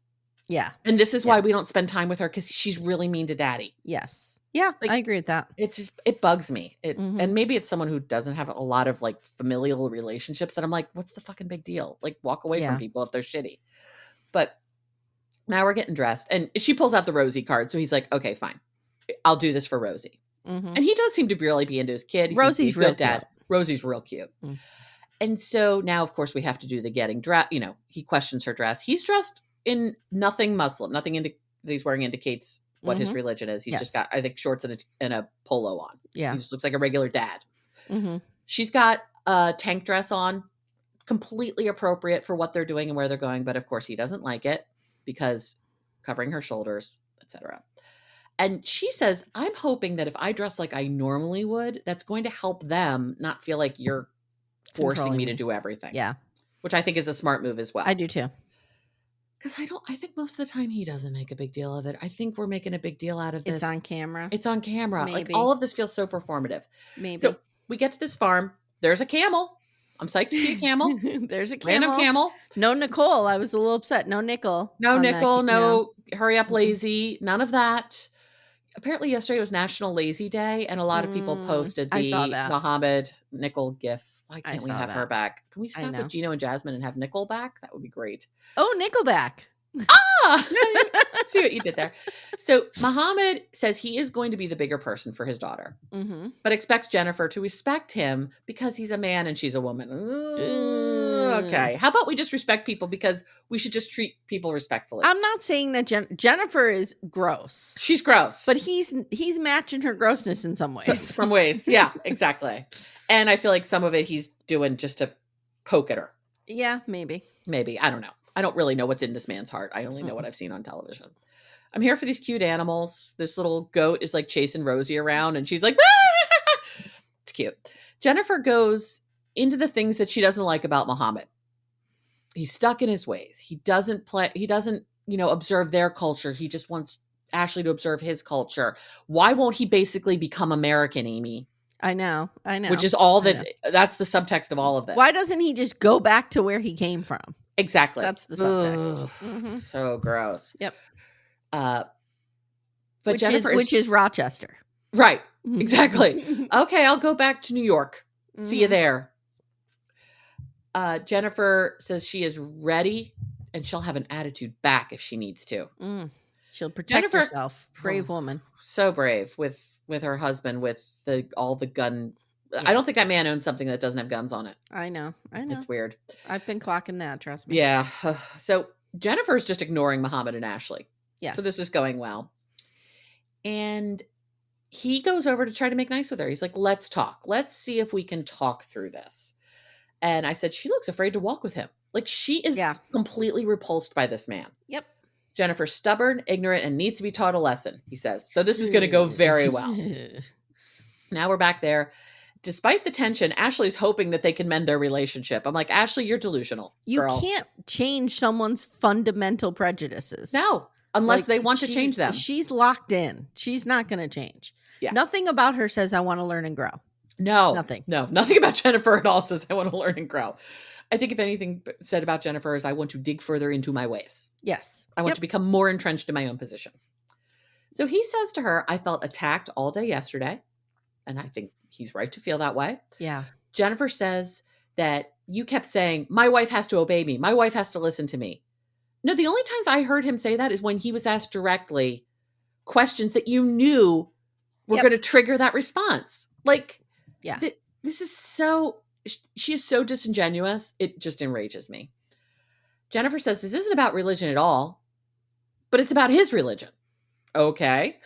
Yeah.
And this is why we don't spend time with her because she's really mean to daddy.
Yes. Yeah, like, I agree with that.
It bugs me. And maybe it's someone who doesn't have a lot of like familial relationships that I'm like, what's the fucking big deal? Like walk away from people if they're shitty. But now we're getting dressed and she pulls out the Rosie card. So he's like, okay, fine. I'll do this for Rosie. And he does seem to really be into his kid.
Rosie's real
dad.
Cute.
Rosie's real cute. And so now, of course, we have to do the getting dressed. You know, he questions her dress. He's dressed in nothing Muslim. Nothing that he's wearing indicates what his religion is. He's just got, I think, shorts and a polo on.
Yeah.
He just looks like a regular dad. She's got a tank dress on, completely appropriate for what they're doing and where they're going. But of course, he doesn't like it because covering her shoulders, etc. And she says, I'm hoping that if I dress like I normally would, that's going to help them not feel like you're forcing me to do everything.
Yeah.
which I think is a smart move as well.
I do too.
Because I think most of the time he doesn't make a big deal of it. I think we're making a big deal out of this.
It's on camera.
It's on camera.
Maybe.
Like all of this feels so performative.
Maybe.
So we get to this farm. There's a camel. I'm psyched to see a camel.
There's a camel.
Random camel.
No Nicole. I was a little upset. No nickel.
No nickel. No hurry up lazy. None of that. Apparently yesterday was National Lazy Day, and a lot of people posted the Mohammed nickel gif. Why can't we have her back? Can we stop with Gino and Jasmine and have Nickel back? That would be great.
Oh, Nickelback.
See what you did there. So Mohammed says he is going to be the bigger person for his daughter, but expects Jennifer to respect him because he's a man and she's a woman. Okay. How about we just respect people because we should just treat people respectfully?
I'm not saying that Jennifer is gross.
She's gross.
But he's matching her grossness in some ways.
Some ways. Yeah, exactly. And I feel like some of it he's doing just to poke at her.
Yeah, maybe.
Maybe. I don't know. I don't really know what's in this man's heart. I only know what I've seen on television. I'm here for these cute animals. This little goat is like chasing Rosie around and she's like, it's cute. Jennifer goes into the things that she doesn't like about Mohammed. He's stuck in his ways. He doesn't, observe their culture. He just wants Ashley to observe his culture. Why won't he basically become American, Amy?
I know.
Which is all that's the subtext of all of this.
Why doesn't he just go back to where he came from?
Exactly.
That's the subtext.
So gross.
Yep.
But
which is Rochester.
Right. Exactly. Okay, I'll go back to New York. See you there. Jennifer says she is ready and she'll have an attitude back if she needs to.
She'll protect herself. Brave woman.
So brave with her husband with all the gun. Yeah. I don't think that man owns something that doesn't have guns on it.
I know.
It's weird.
I've been clocking that, trust me.
Yeah. So Jennifer's just ignoring Mohammed and Ashley.
Yes.
So this is going well. And he goes over to try to make nice with her. He's like, let's talk. Let's see if we can talk through this. And I said, she looks afraid to walk with him. Like she is completely repulsed by this man.
Yep.
Jennifer's stubborn, ignorant, and needs to be taught a lesson, he says. So this is going to go very well. Now we're back there. Despite the tension, Ashley's hoping that they can mend their relationship. I'm like, Ashley, you're delusional.
Girl. You can't change someone's fundamental prejudices.
No, unless they want to change them.
She's locked in. She's not going to change. Yeah. Nothing about her says, I want to learn and grow.
No.
Nothing.
No, nothing about Jennifer at all says, I want to learn and grow. I think if anything said about Jennifer is, I want to dig further into my ways.
Yes.
I want to become more entrenched in my own position. So he says to her, I felt attacked all day yesterday. And I think he's right to feel that way.
Yeah.
Jennifer says that you kept saying, my wife has to obey me. My wife has to listen to me. No, the only times I heard him say that is when he was asked directly questions that you knew were going to trigger that response. Like, this is she is so disingenuous. It just enrages me. Jennifer says this isn't about religion at all, but it's about his religion. Okay.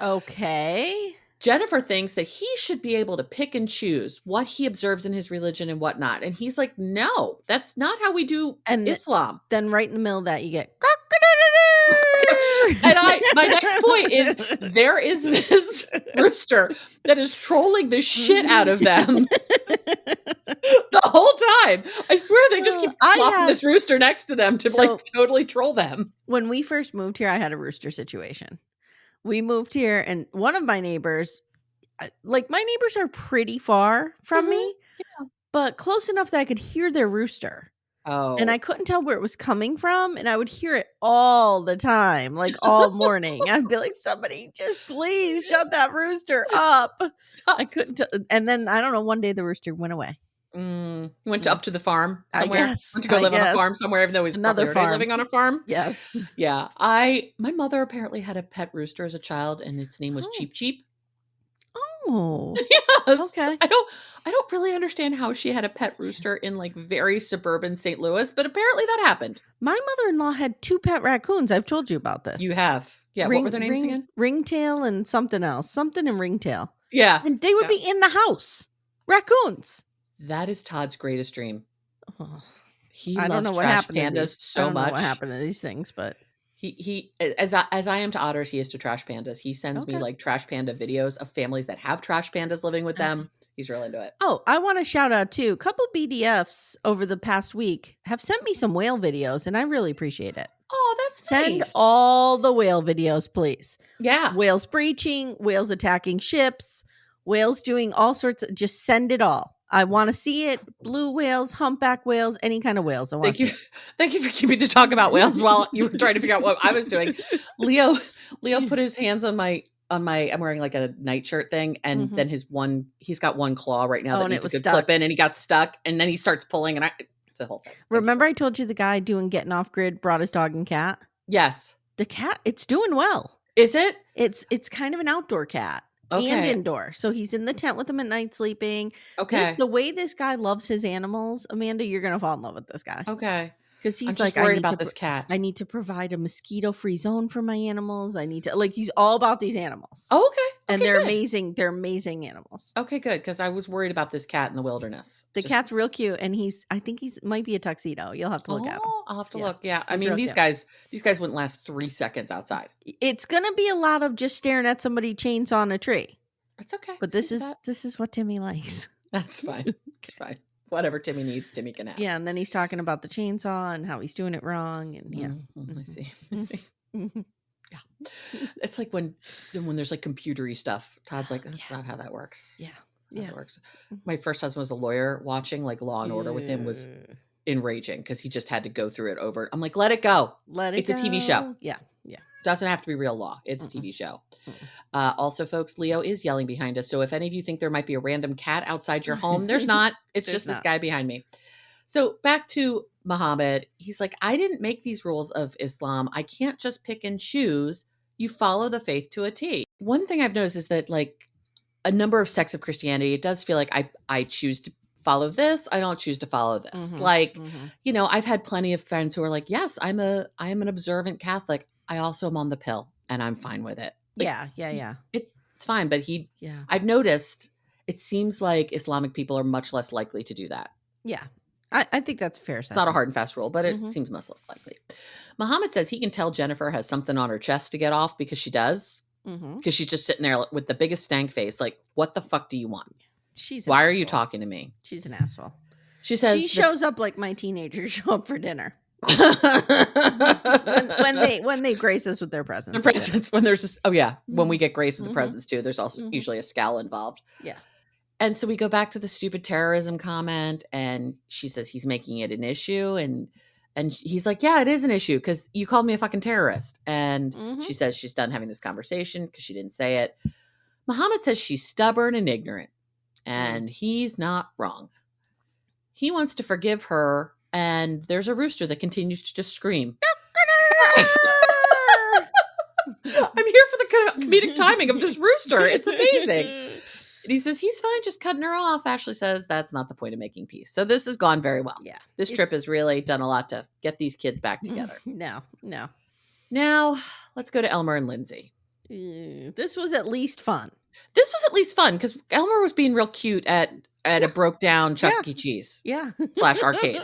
Jennifer thinks that he should be able to pick and choose what he observes in his religion and whatnot. And he's like, no, that's not how we do Islam.
Then right in the middle of that, you get
and my next point is there is this rooster that is trolling the shit out of them the whole time. I swear they just keep plopping this rooster next to them to totally troll them.
When we first moved here, I had a rooster situation. We moved here and one of my neighbors, my neighbors are pretty far from me, but close enough that I could hear their rooster.
Oh.
And I couldn't tell where it was coming from. And I would hear it all the time, like all morning. I'd be like, somebody just please shut that rooster up. Stop. I couldn't. And then I don't know, one day the rooster went away.
He went up to the farm somewhere.
I guess.
Went to go live on a farm somewhere, even though he's
another farm
living on a farm.
Yes.
Yeah. My mother apparently had a pet rooster as a child, and its name was Cheep Cheep.
Oh.
Yes.
Okay.
I don't really understand how she had a pet rooster in very suburban St. Louis, but apparently that happened.
My mother-in-law had 2 pet raccoons. I've told you about this.
You have. Yeah. What were their names again?
Ringtail and something else. Something and Ringtail.
Yeah.
And they would be in the house. Raccoons.
That is Todd's greatest dream.
Oh.
I don't know what happened pandas so much.
I don't know what happened to these things, but
he as I am to otters, he is to trash pandas. He sends me trash panda videos of families that have trash pandas living with them. He's really into it.
Oh, I want to shout out too. A couple BDFs over the past week have sent me some whale videos, and I really appreciate it.
Oh, that's
Send
nice.
all the whale videos, please.
Yeah.
Whales breaching, whales attacking ships, whales doing all sorts of, just send it all. I want to see it. Blue whales, humpback whales, any kind of whales. I want to see it.
Thank you for keeping to talk about whales while you were trying to figure out what I was doing. Leo put his hands on my I'm wearing like a nightshirt thing, and then he's got one claw right now that needs a good clip in, and he got stuck, and then he starts pulling, and it's a whole thing.
Remember I told you the guy doing getting off grid brought his dog and cat?
Yes.
The cat, it's doing well.
Is it?
It's kind of an outdoor cat.
Okay.
And indoor. So he's in the tent with them at night sleeping.
Okay.
The way this guy loves his animals, Amanda, you're going to fall in love with this guy.
Okay.
Because he's
like, worried about this cat.
I need to provide a mosquito-free zone for my animals. I need to, like, he's all about these animals.
Oh, okay.
And they're amazing. They're amazing animals.
Okay, good. Because I was worried about this cat in the wilderness.
The cat's real cute. And I think he's might be a tuxedo. You'll have to look at him.
I'll have to look. Yeah. I mean, these guys wouldn't last 3 seconds outside.
It's going to be a lot of just staring at somebody chainsawing a tree.
That's okay.
But this is what Timmy likes.
That's fine. It's fine. Whatever Timmy needs, Timmy can have.
Yeah, and then he's talking about the chainsaw and how he's doing it wrong, and
I see. Yeah, it's like when there's like computery stuff. Todd's like, that's not how that works.
Yeah,
How that works. My first husband was a lawyer. Watching like Law and Order with him was enraging because he just had to go through it over. I'm like, let it go. It's a TV show.
Yeah.
Doesn't have to be real law. It's a TV show. Also, folks, Leo is yelling behind us. So if any of you think there might be a random cat outside your home, there's not. It's just this guy behind me. So back to Mohammed. He's like, I didn't make these rules of Islam. I can't just pick and choose. You follow the faith to a T. One thing I've noticed is that like a number of sects of Christianity, it does feel like I choose to follow this. I don't choose to follow this. I've had plenty of friends who are like, yes, I am an observant Catholic. I also am on the pill and I'm fine with it. Like,
Yeah.
It's fine. But I've noticed it seems like Islamic people are much less likely to do that.
Yeah. I think that's fair.
It's not a hard and fast rule, but it seems much less likely. Mohammed says he can tell Jennifer has something on her chest to get off because she does. Because she's just sitting there with the biggest stank face. Like, what the fuck do you want? Why are you talking to me?
She's an asshole.
She says
she shows up like my teenagers show up for dinner. when they grace us with their presents.
When there's this, when we get graced with the presents too, there's also usually a scowl involved.
Yeah.
And so we go back to the stupid terrorism comment, and she says he's making it an issue, and he's like, yeah, it is an issue because you called me a fucking terrorist. And she says she's done having this conversation because she didn't say it. Mohammed says she's stubborn and ignorant, and he's not wrong. He wants to forgive her, and there's a rooster that continues to just scream. I'm here for the comedic timing of this rooster. It's amazing. And he says he's fine just cutting her off. Ashley says that's not the point of making peace. So this has gone very well.
Yeah.
This trip has really done a lot to get these kids back together.
No.
Now, let's go to Elmer and Lindsey.
This was at least fun.
This was at least fun because Elmer was being real cute at a broke down Chuck E. Cheese.
Yeah.
/ arcade.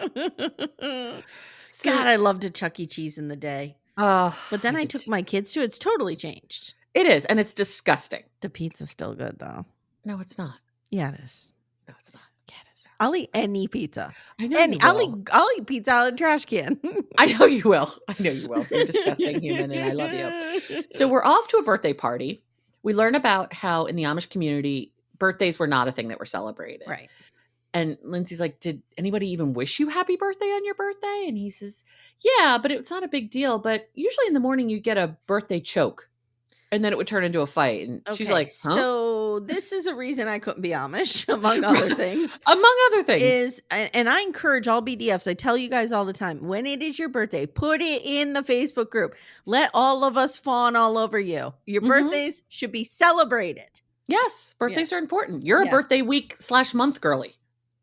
God, I loved a Chuck E. Cheese in the day. But then I took my kids to it. It's totally changed.
It is, and it's disgusting.
The pizza's still good though.
No, it's not.
Yeah, it is.
No, it's not.
Yeah, it is. I'll eat any pizza.
I know
I'll eat pizza out of the trash can.
I know you will. You're a disgusting human, and I love you. So we're off to a birthday party. We learn about how in the Amish community, birthdays were not a thing that were celebrated.
Right.
And Lindsey's like, did anybody even wish you happy birthday on your birthday? And he says, yeah, but it's not a big deal. But usually in the morning you get a birthday choke. And then it would turn into a fight. And she's like, huh?
So this is a reason I couldn't be Amish, among other things. And I encourage all BDFs, I tell you guys all the time, when it is your birthday, put it in the Facebook group. Let all of us fawn all over you. Your birthdays should be celebrated.
Yes, birthdays are important. You're a birthday week / month girly.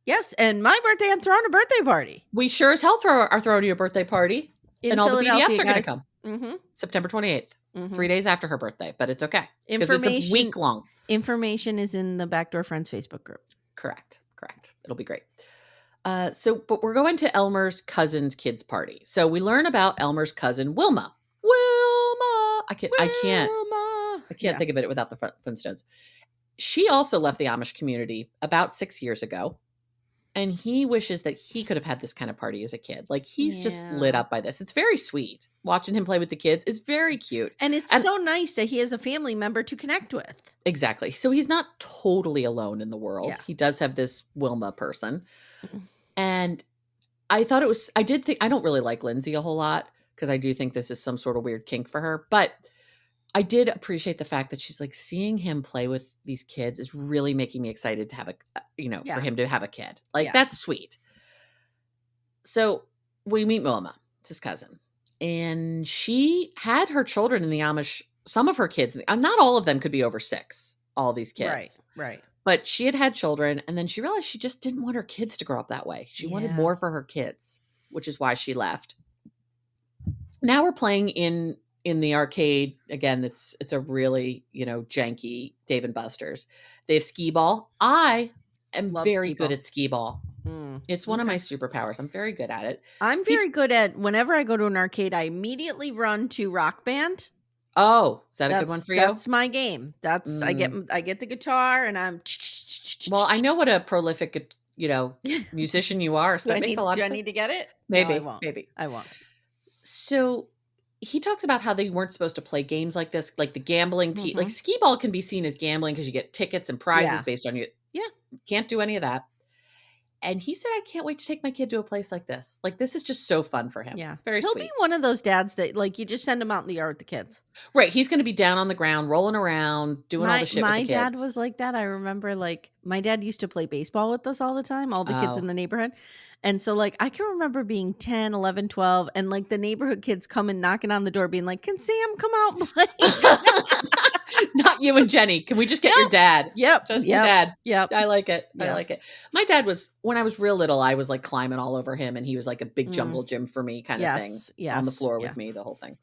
Yes, and my birthday, I'm throwing a birthday party.
We sure as hell are throwing you a birthday party. And all the BDFs are going to come. September 28th. 3 days after her birthday, but it's okay. Because it's a week long.
Information is in the Backdoor Friends Facebook group.
Correct. It'll be great. But we're going to Elmer's cousin's kids party. So we learn about Elmer's cousin, Wilma. I can't think of it without the Flintstones. she also left the Amish community about 6 years ago. And he wishes that he could have had this kind of party as a kid. Like, he's just lit up by this. It's very sweet. Watching him play with the kids is very cute.
And it's so nice that he has a family member to connect with.
Exactly. So he's not totally alone in the world. Yeah. He does have this Wilma person. And I thought I don't really like Lindsey a whole lot because I do think this is some sort of weird kink for her. But I did appreciate the fact that she's like, seeing him play with these kids is really making me excited to have for him to have a kid. Like, that's sweet. So we meet Wilma, it's his cousin, and she had her children in the Amish, some of her kids, not all of them could be over 6, all these kids.
Right.
But she had children, and then she realized she just didn't want her kids to grow up that way. She wanted more for her kids, which is why she left. Now we're playing in the arcade again. It's a really janky Dave & Buster's. They have skee ball. I am very good at skee ball. It's one of my superpowers. I'm very good at it.
I'm very good at, whenever I go to an arcade, I immediately run to Rock Band.
Oh, is that a good one for you?
That's my game. That's I get the guitar and I'm.
Well, I know what a prolific musician you are. So that makes a lot of sense.
Do I need to get it?
Maybe.
No, I won't.
Maybe
I won't.
So he talks about how they weren't supposed to play games like this, like the gambling. Like skee ball can be seen as gambling because you get tickets and prizes based on you.
Yeah.
Can't do any of that. And he said, I can't wait to take my kid to a place like this. Like, this is just so fun for him.
Yeah.
It's very sweet.
He'll be one of those dads that, like, you just send him out in the yard with the kids.
Right. He's going to be down on the ground, rolling around, doing all the shit with the kids.
My dad was like that. I remember, like, my dad used to play baseball with us all the time, all the kids in the neighborhood. And so, like, I can remember being 10, 11, 12, and, like, the neighborhood kids coming, knocking on the door, being like, can Sam come out and play?
Not you and Jenny. Can we just get your dad?
Yep.
Just your dad.
Yep.
I like it.
Yep.
I like it. My dad was, when I was real little, I was like climbing all over him, and he was like a big jungle gym for me kind of thing on the floor with me, the whole thing.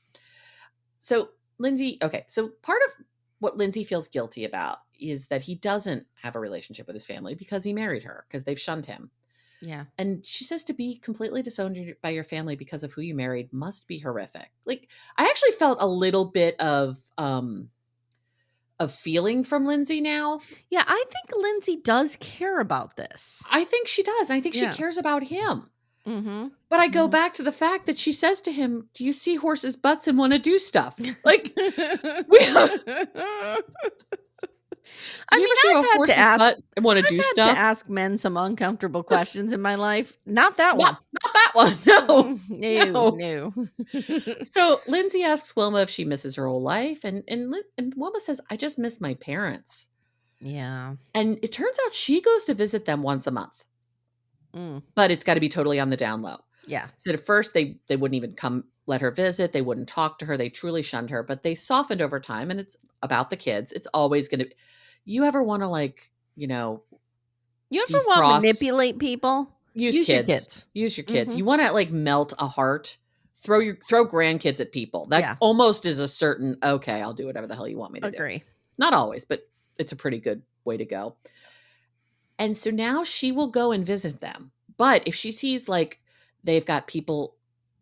So Lindsey, so part of what Lindsey feels guilty about is that he doesn't have a relationship with his family because he married her, because they've shunned him.
Yeah.
And she says to be completely disowned by your family because of who you married must be horrific. Like, I actually felt a little bit of feeling from Lindsey now.
Yeah, I think Lindsey does care about this.
I think she does. I think she cares about him.
Mm-hmm.
But I go back to the fact that she says to him, do you see horses' butts and want to do stuff? Like,
I mean, I've had to ask men some uncomfortable questions in my life. Not that one.
Not that one. No.
No.
So Lindsey asks Wilma if she misses her whole life. And Wilma says, I just miss my parents.
Yeah.
And it turns out she goes to visit them once a month. But it's got to be totally on the down low.
Yeah.
So at first they wouldn't even let her visit. They wouldn't talk to her. They truly shunned her, but they softened over time, and it's about the kids. It's always going to, you ever want to
you ever want to manipulate people?
Use your kids. Use your kids. Mm-hmm. You want to like melt a heart, throw grandkids at people. That almost is a certain, okay, I'll do whatever the hell you want me to do. Not always, but it's a pretty good way to go. And so now she will go and visit them. But if she sees like they've got people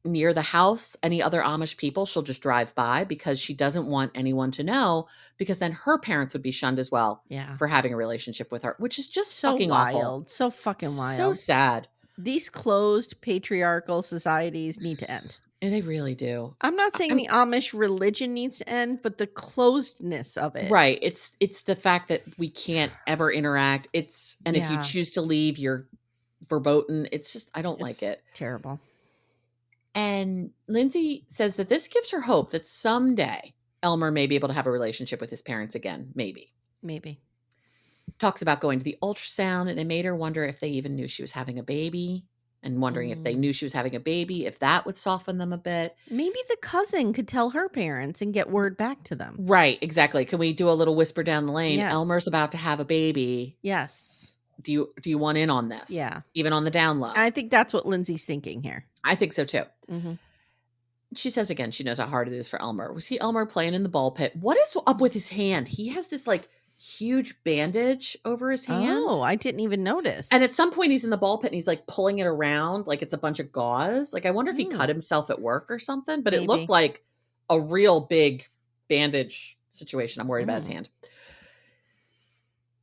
near the house, any other Amish people, she'll just drive by because she doesn't want anyone to know, because then her parents would be shunned as well for having a relationship with her, which is just
so
fucking
wild.
awful.
So fucking wild.
So sad.
These closed patriarchal societies need to end.
And they really do.
I'm not saying the Amish religion needs to end, but the closedness of it.
Right. It's the fact that we can't ever interact. If you choose to leave, you're verboten. It's just, I don't like it.
Terrible.
And Lindsey says that this gives her hope that someday Elmer may be able to have a relationship with his parents again. Maybe. Talks about going to the ultrasound, and it made her wonder if they even knew she was having a baby, and wondering if they knew she was having a baby, if that would soften them a bit.
Maybe the cousin could tell her parents and get word back to them.
Right. Exactly. Can we do a little whisper down the lane?
Yes.
Elmer's about to have a baby.
Yes.
Do you want in on this?
Yeah.
Even on the down low.
I think that's what Lindsey's thinking here.
I think so too.
Mm-hmm.
She says again, she knows how hard it is for Elmer. We see Elmer playing in the ball pit. What is up with his hand? He has this like huge bandage over his hand.
Oh, I didn't even notice.
And at some point he's in the ball pit and he's like pulling it around like it's a bunch of gauze. Like I wonder if he cut himself at work or something, but it looked like a real big bandage situation. I'm worried about his hand.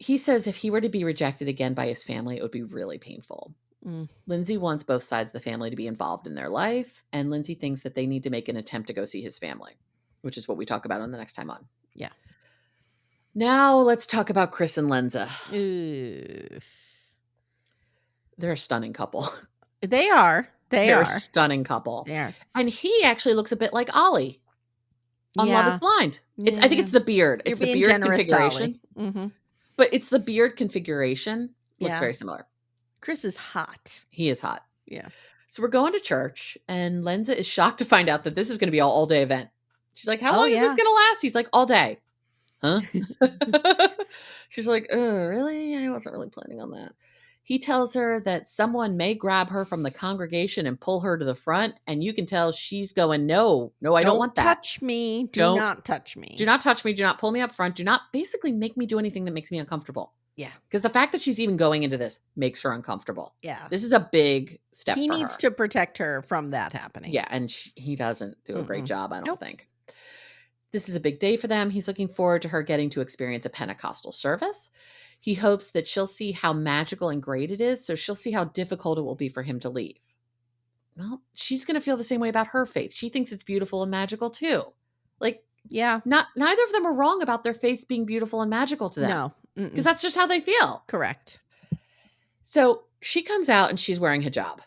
he says if he were to be rejected again by his family, it would be really painful. Lindsey wants both sides of the family to be involved in their life, and Lindsey thinks that they need to make an attempt to go see his family, which is what we talk about on the next time on.
Yeah.
Now let's talk about Kris and Lensa. They're a stunning couple.
They are. They're
a stunning couple.
They are.
And he actually looks a bit like Ollie on Love is Blind. I think it's the beard. It's the beard configuration. But it's the beard configuration. Looks very similar.
Kris is hot.
He is hot.
Yeah.
So we're going to church, and Lensa is shocked to find out that this is going to be an all-day event. She's like, how long is this going to last? He's like, all day. Huh? She's like, oh, really? I wasn't really planning on that. He tells her that someone may grab her from the congregation and pull her to the front, and you can tell she's going, no, I don't want that.
Touch me. Do not touch me.
Do not touch me. Do not pull me up front. Do not basically make me do anything that makes me uncomfortable.
Yeah.
Because the fact that she's even going into this makes her uncomfortable.
Yeah.
This is a big step for her.
He needs to protect her from that happening.
Yeah, and he doesn't do a great job, I don't think. This is a big day for them. He's looking forward to her getting to experience a Pentecostal service. He hopes that she'll see how magical and great it is, so she'll see how difficult it will be for him to leave. Well, she's going to feel the same way about her faith. She thinks it's beautiful and magical too. Like,
yeah,
neither of them are wrong about their faith being beautiful and magical to them.
No,
because that's just how they feel.
Correct.
So she comes out and she's wearing hijab.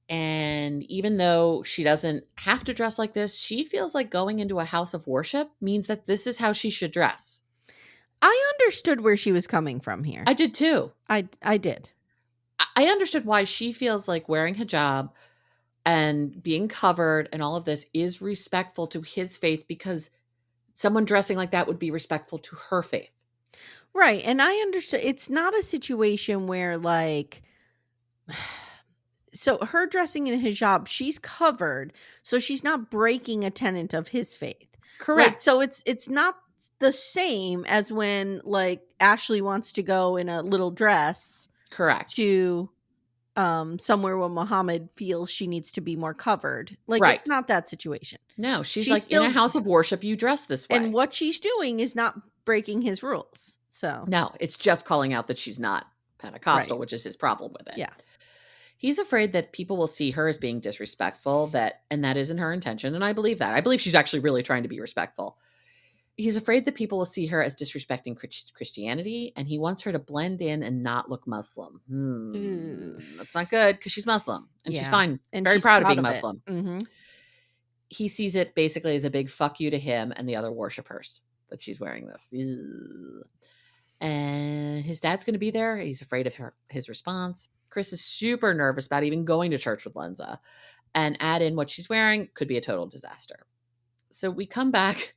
And even though she doesn't have to dress like this, she feels like going into a house of worship means that this is how she should dress.
I understood where she was coming from here.
I did too.
I did.
I understood why she feels like wearing hijab and being covered and all of this is respectful to his faith, because someone dressing like that would be respectful to her faith.
Right. And I understood it's not a situation where like, so her dressing in hijab, she's covered, so she's not breaking a tenet of his faith.
Correct.
Like, so it's not the same as when like Ashley wants to go in a little dress.
Correct.
To somewhere where Mohammed feels she needs to be more covered. Like,
right.
It's not that situation.
No, she's like, still in a house of worship, you dress this way.
And what she's doing is not breaking his rules. So
no, it's just calling out that she's not Pentecostal, which is his problem with it.
Yeah.
He's afraid that people will see her as being disrespectful, and that isn't her intention. And I believe that. I believe she's actually really trying to be respectful. He's afraid that people will see her as disrespecting Christianity, and he wants her to blend in and not look Muslim. That's not good, because she's Muslim, and she's fine. And very proud of being Muslim.
Mm-hmm.
He sees it basically as a big fuck you to him and the other worshipers that she's wearing this. And his dad's going to be there. He's afraid of his response. Kris is super nervous about even going to church with Lensa, and add in what she's wearing could be a total disaster. So we come back.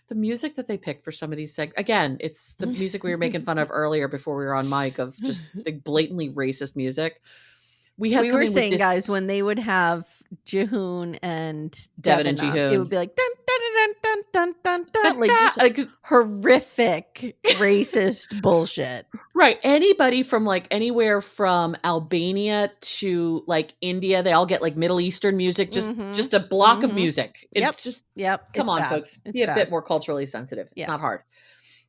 The music that they pick for some of these again, it's the music we were making fun of earlier before we were on mic, of just the blatantly racist music. We
were saying, guys, when they would have Jihoon and
Devin and Jihoon,
it would be like dun dun dun dun dun dun dun, like just horrific racist bullshit.
Right. Anybody from like anywhere from Albania to like India, they all get like Middle Eastern music, just a block of music. It's just come on, folks. Be a bit more culturally sensitive. It's not hard.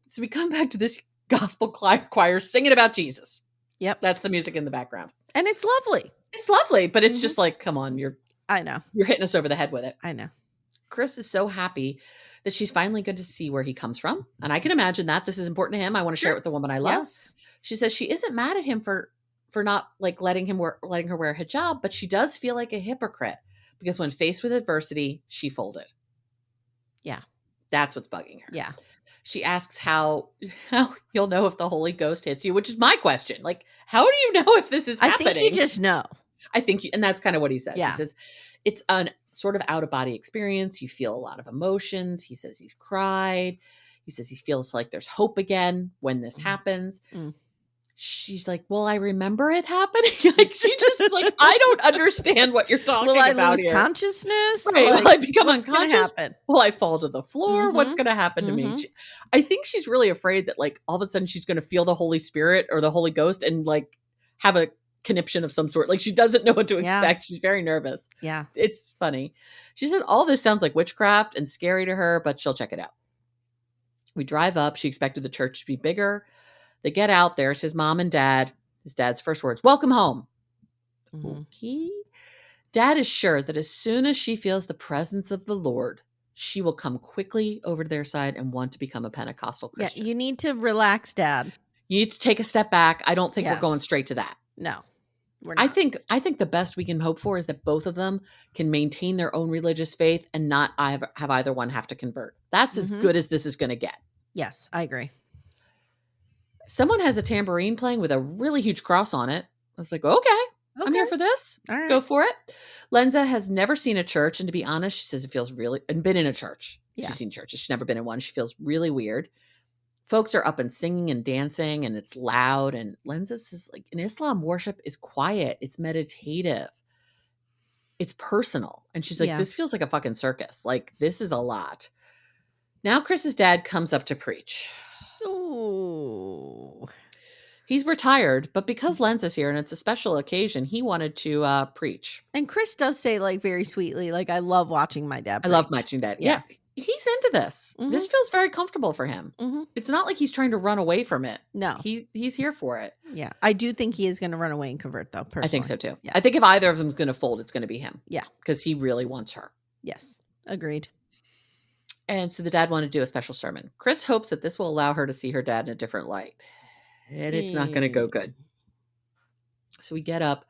So we come back to this gospel choir singing about Jesus.
Yep.
That's the music in the background.
And it's lovely.
It's lovely, but it's just like, come on,
I know.
You're hitting us over the head with it.
I know.
Kris is so happy that she's finally good to see where he comes from. And I can imagine that this is important to him. I want to share it with the woman I love.
Yes.
She says she isn't mad at him for not like letting her wear a hijab, but she does feel like a hypocrite because when faced with adversity, she folded.
Yeah.
That's what's bugging her.
Yeah.
She asks how you'll know if the Holy Ghost hits you, which is my question. Like, how do you know if this is happening?
I think you just know.
And that's kind of what he says.
Yeah.
He says it's an sort of out-of-body experience. You feel a lot of emotions. He says he's cried. He says he feels like there's hope again when this happens. She's like, well, I remember it happening. Like, she just is like, I don't understand what you're talking about.
Will I lose
here.
consciousness?
Right.
Like,
will I become unconscious?
Happen?
Will I fall to the floor? What's going to happen to me? I think she's really afraid that like all of a sudden she's going to feel the Holy Spirit or the Holy Ghost and like have a conniption of some sort. Like she doesn't know what to expect. She's very nervous.
Yeah.
It's funny. She said all this sounds like witchcraft and scary to her, but she'll check it out. We drive up. She expected the church to be bigger. They get out. There's his mom and dad. His dad's first words, welcome home. Okay. Dad is sure that as soon as she feels the presence of the Lord, she will come quickly over to their side and want to become a Pentecostal Christian.
Yeah, you need to relax, Dad.
You need to take a step back. I don't think we're going straight to that.
No, we're not.
I think the best we can hope for is that both of them can maintain their own religious faith and not have either one have to convert. That's as good as this is going to get.
Yes, I agree.
Someone has a tambourine playing with a really huge cross on it. I was like, okay. I'm here for this.
All right.
Go for it. Lensa has never seen a church. And to be honest, she says it feels really, and been in a church.
Yeah.
She's seen churches. She's never been in one. She feels really weird. Folks are up and singing and dancing and it's loud. And Lensa says, like, in Islam, worship is quiet. It's meditative. It's personal. And she's like, this feels like a fucking circus. Like, this is a lot. Now Kris's dad comes up to preach.
Ooh.
He's retired, but because Lensa's here and it's a special occasion, he wanted to preach.
And Kris does say, like, very sweetly, like, I love watching my dad preach.
I love watching dad. Yeah. He's into this. This feels very comfortable for him. It's not like he's trying to run away from it.
No.
He's here for it.
Yeah. I do think he is going to run away and convert, though, personally.
I think so, too.
Yeah.
I think if either of them is going to fold, it's going to be him.
Yeah.
Because he really wants her.
Yes. Agreed.
And so the dad wanted to do a special sermon. Kris hopes that this will allow her to see her dad in a different light. And it's not going to go good. So we get up.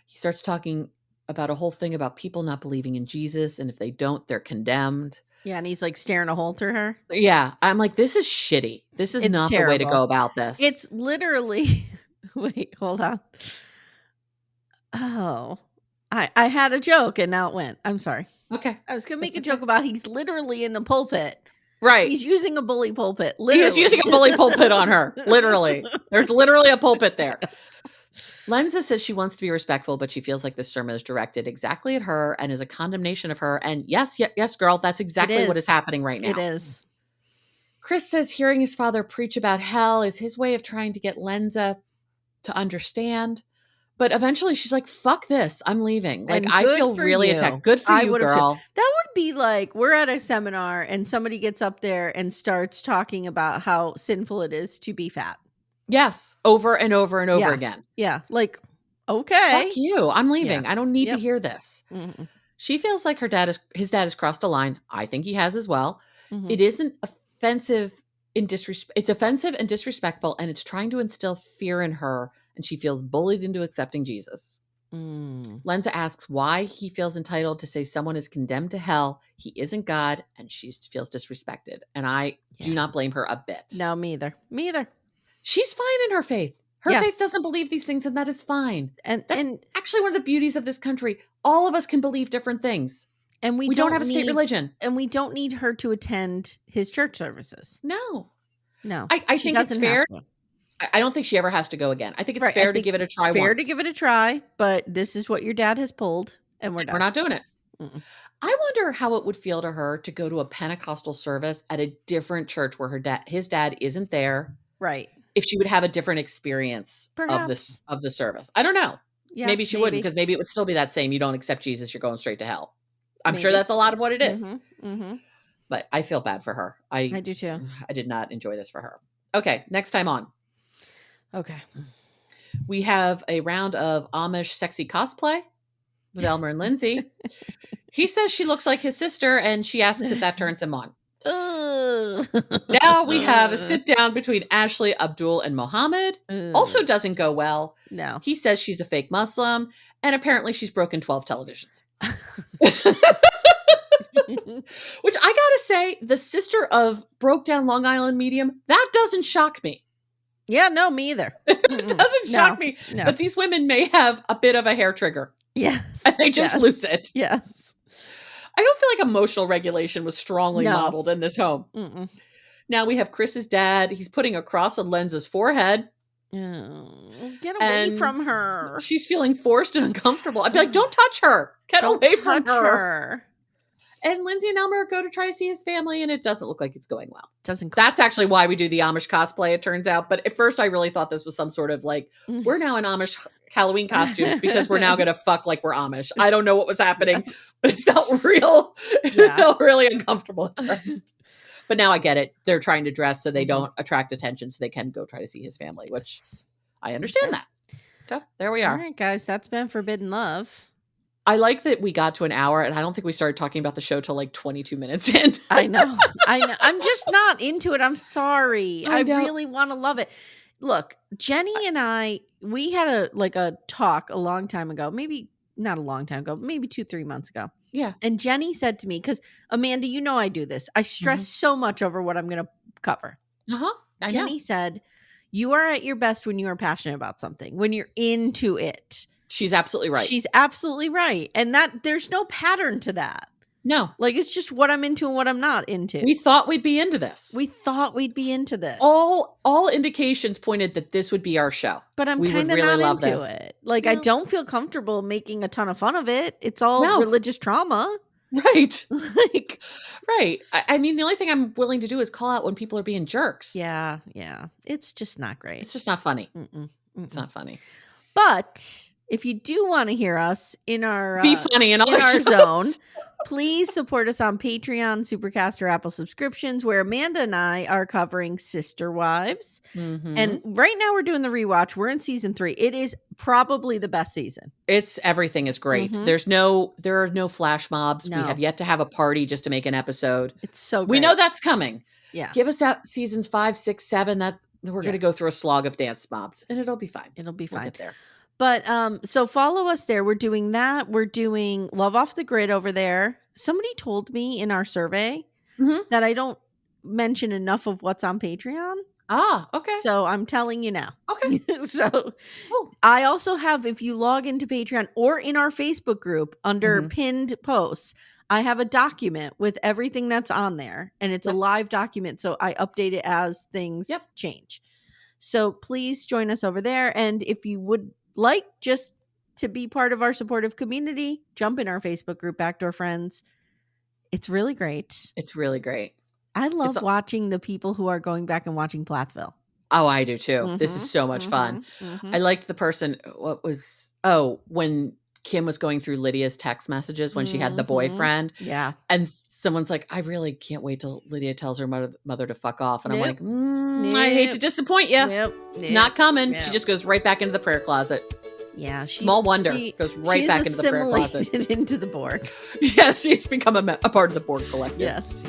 He starts talking about a whole thing about people not believing in Jesus. And if they don't, they're condemned.
Yeah. And he's like staring a hole through her.
Yeah. I'm like, this is shitty. This is not the way to go about this.
It's literally, wait, hold on. Oh, I had a joke and now it went. I'm sorry.
Okay.
I was going to make a joke about he's literally in the pulpit.
Right.
He's using a bully pulpit. Literally.
He was using a bully pulpit on her. Literally. There's literally a pulpit there.
Yes.
Lensa says she wants to be respectful, but she feels like this sermon is directed exactly at her and is a condemnation of her. And yes, girl, that's exactly what is happening right now.
It is.
Kris says hearing his father preach about hell is his way of trying to get Lensa to understand. But eventually she's like, fuck this. I'm leaving. Like, I feel really attacked. Good for you, girl.
That would be like, we're at a seminar and somebody gets up there and starts talking about how sinful it is to be fat.
Yes. Over and over and over again.
Yeah. Like, okay.
Fuck you. I'm leaving. I don't need to hear this. She feels like his dad has crossed a line. I think he has as well. It isn't offensive it's offensive and disrespectful, and it's trying to instill fear in her. And she feels bullied into accepting Jesus. Lensa asks why he feels entitled to say someone is condemned to hell. He isn't God, and she feels disrespected. And I do not blame her a bit.
No, me either. Me either.
She's fine in her faith. Her faith doesn't believe these things, and that is fine. And that's actually one of the beauties of this country. All of us can believe different things. And we don't have a state religion.
And we don't need her to attend his church services.
No.
I
think it's fair. I don't think she ever has to go again. I think it's fair to give it a try.
Fair to give it a try, but this is what your dad has pulled, and we're done.
We're not doing it. I wonder how it would feel to her to go to a Pentecostal service at a different church where his dad isn't there.
Right.
If she would have a different experience of the service. I don't know. Yeah, maybe she wouldn't, because maybe it would still be that same, you don't accept Jesus, you're going straight to hell. I'm sure that's a lot of what it is. But I feel bad for her. I
do too.
I did not enjoy this for her. Okay, next time on.
Okay.
We have a round of Amish sexy cosplay with Elmer and Lindsey. He says she looks like his sister, and she asks if that turns him on. Now we have a sit down between Ashley, Abdul, and Mohammed. Also doesn't go well.
No.
He says she's a fake Muslim, and apparently she's broken 12 televisions. Which I gotta say, the sister of broke down Long Island medium, that doesn't shock me.
Yeah, no, me either.
It doesn't shock me. No. But these women may have a bit of a hair trigger.
Yes.
And they just lose it.
Yes.
I don't feel like emotional regulation was strongly modeled in this home. Now we have Kris's dad. He's putting a cross on Lensa's forehead.
Get away from her.
She's feeling forced and uncomfortable. I'd be like, don't touch her. Get away from her. And Lindsey and Elmer go to try to see his family, and it doesn't look like it's going well. That's actually why we do the Amish cosplay, it turns out. But at first, I really thought this was some sort of like, we're now in Amish Halloween costumes because we're now going to fuck like we're Amish. I don't know what was happening, but it felt real. It felt really uncomfortable at first. But now I get it. They're trying to dress so they don't attract attention so they can go try to see his family, which I understand that. So there we are.
All right, guys, that's been Forbidden Love.
I like that we got to an hour and I don't think we started talking about the show till like 22 minutes in.
I know. I'm just not into it. I'm sorry. I really want to love it. Look, Jenny and we had a talk a long time ago, maybe not a long time ago, maybe 2-3 months ago.
Yeah.
And Jenny said to me, because Amanda, you know I do this. I stress so much over what I'm going to cover. Jenny said, you are at your best when you are passionate about something, when you're into it.
She's absolutely right.
She's absolutely right. And that there's no pattern to that.
No.
Like, it's just what I'm into and what I'm not into.
We thought we'd be into this.
All
indications pointed that this would be our show.
But I'm kind of really not into it. Like, I don't feel comfortable making a ton of fun of it. It's all religious trauma.
Right. Right. I mean, the only thing I'm willing to do is call out when people are being jerks.
Yeah. It's just not great.
It's just not funny. It's not funny.
But if you do want to hear us in our
be funny in
our zone, please support us on Patreon, Supercast, or Apple subscriptions, where Amanda and I are covering Sister Wives. And right now we're doing the rewatch. We're in season 3. It is probably the best season.
Everything is great. There are no flash mobs. No. We have yet to have a party just to make an episode.
It's so great.
We know that's coming.
Yeah.
Give us out seasons 5, 6, 7. That we're going to go through a slog of dance mobs and it'll be fine.
It'll be fine.
We'll get there.
But so follow us there. We're doing that. We're doing Love Off the Grid over there. Somebody told me in our survey that I don't mention enough of what's on Patreon.
Ah, okay.
So I'm telling you now.
Okay.
So I also have, if you log into Patreon or in our Facebook group under pinned posts, I have a document with everything that's on there. And it's a live document. So I update it as things change. So please join us over there. And if you would like just to be part of our supportive community, jump in our Facebook group, Backdoor Friends. It's really great.
It's really great.
I love watching the people who are going back and watching Plathville.
Oh, I do too. This is so much fun. I liked the person. When Kim was going through Lydia's text messages when she had the boyfriend.
Yeah.
And someone's like, I really can't wait till Lydia tells her mother to fuck off. And I'm like, I hate to disappoint you. It's not coming. She just goes right back into the prayer closet.
Yeah.
Small wonder. Goes right back into the prayer closet.
Into the Borg.
Yes, she's become a part of the Borg collective.
Yes.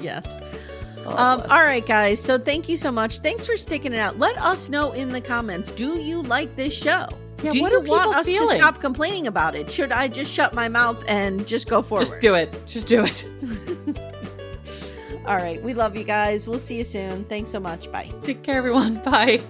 All right, guys. So thank you so much. Thanks for sticking it out. Let us know in the comments. Do you like this show?
Yeah,
do you want us to stop complaining about it? Should I just shut my mouth and just go forward?
Just do it.
All right. We love you guys. We'll see you soon. Thanks so much. Bye.
Take care, everyone. Bye.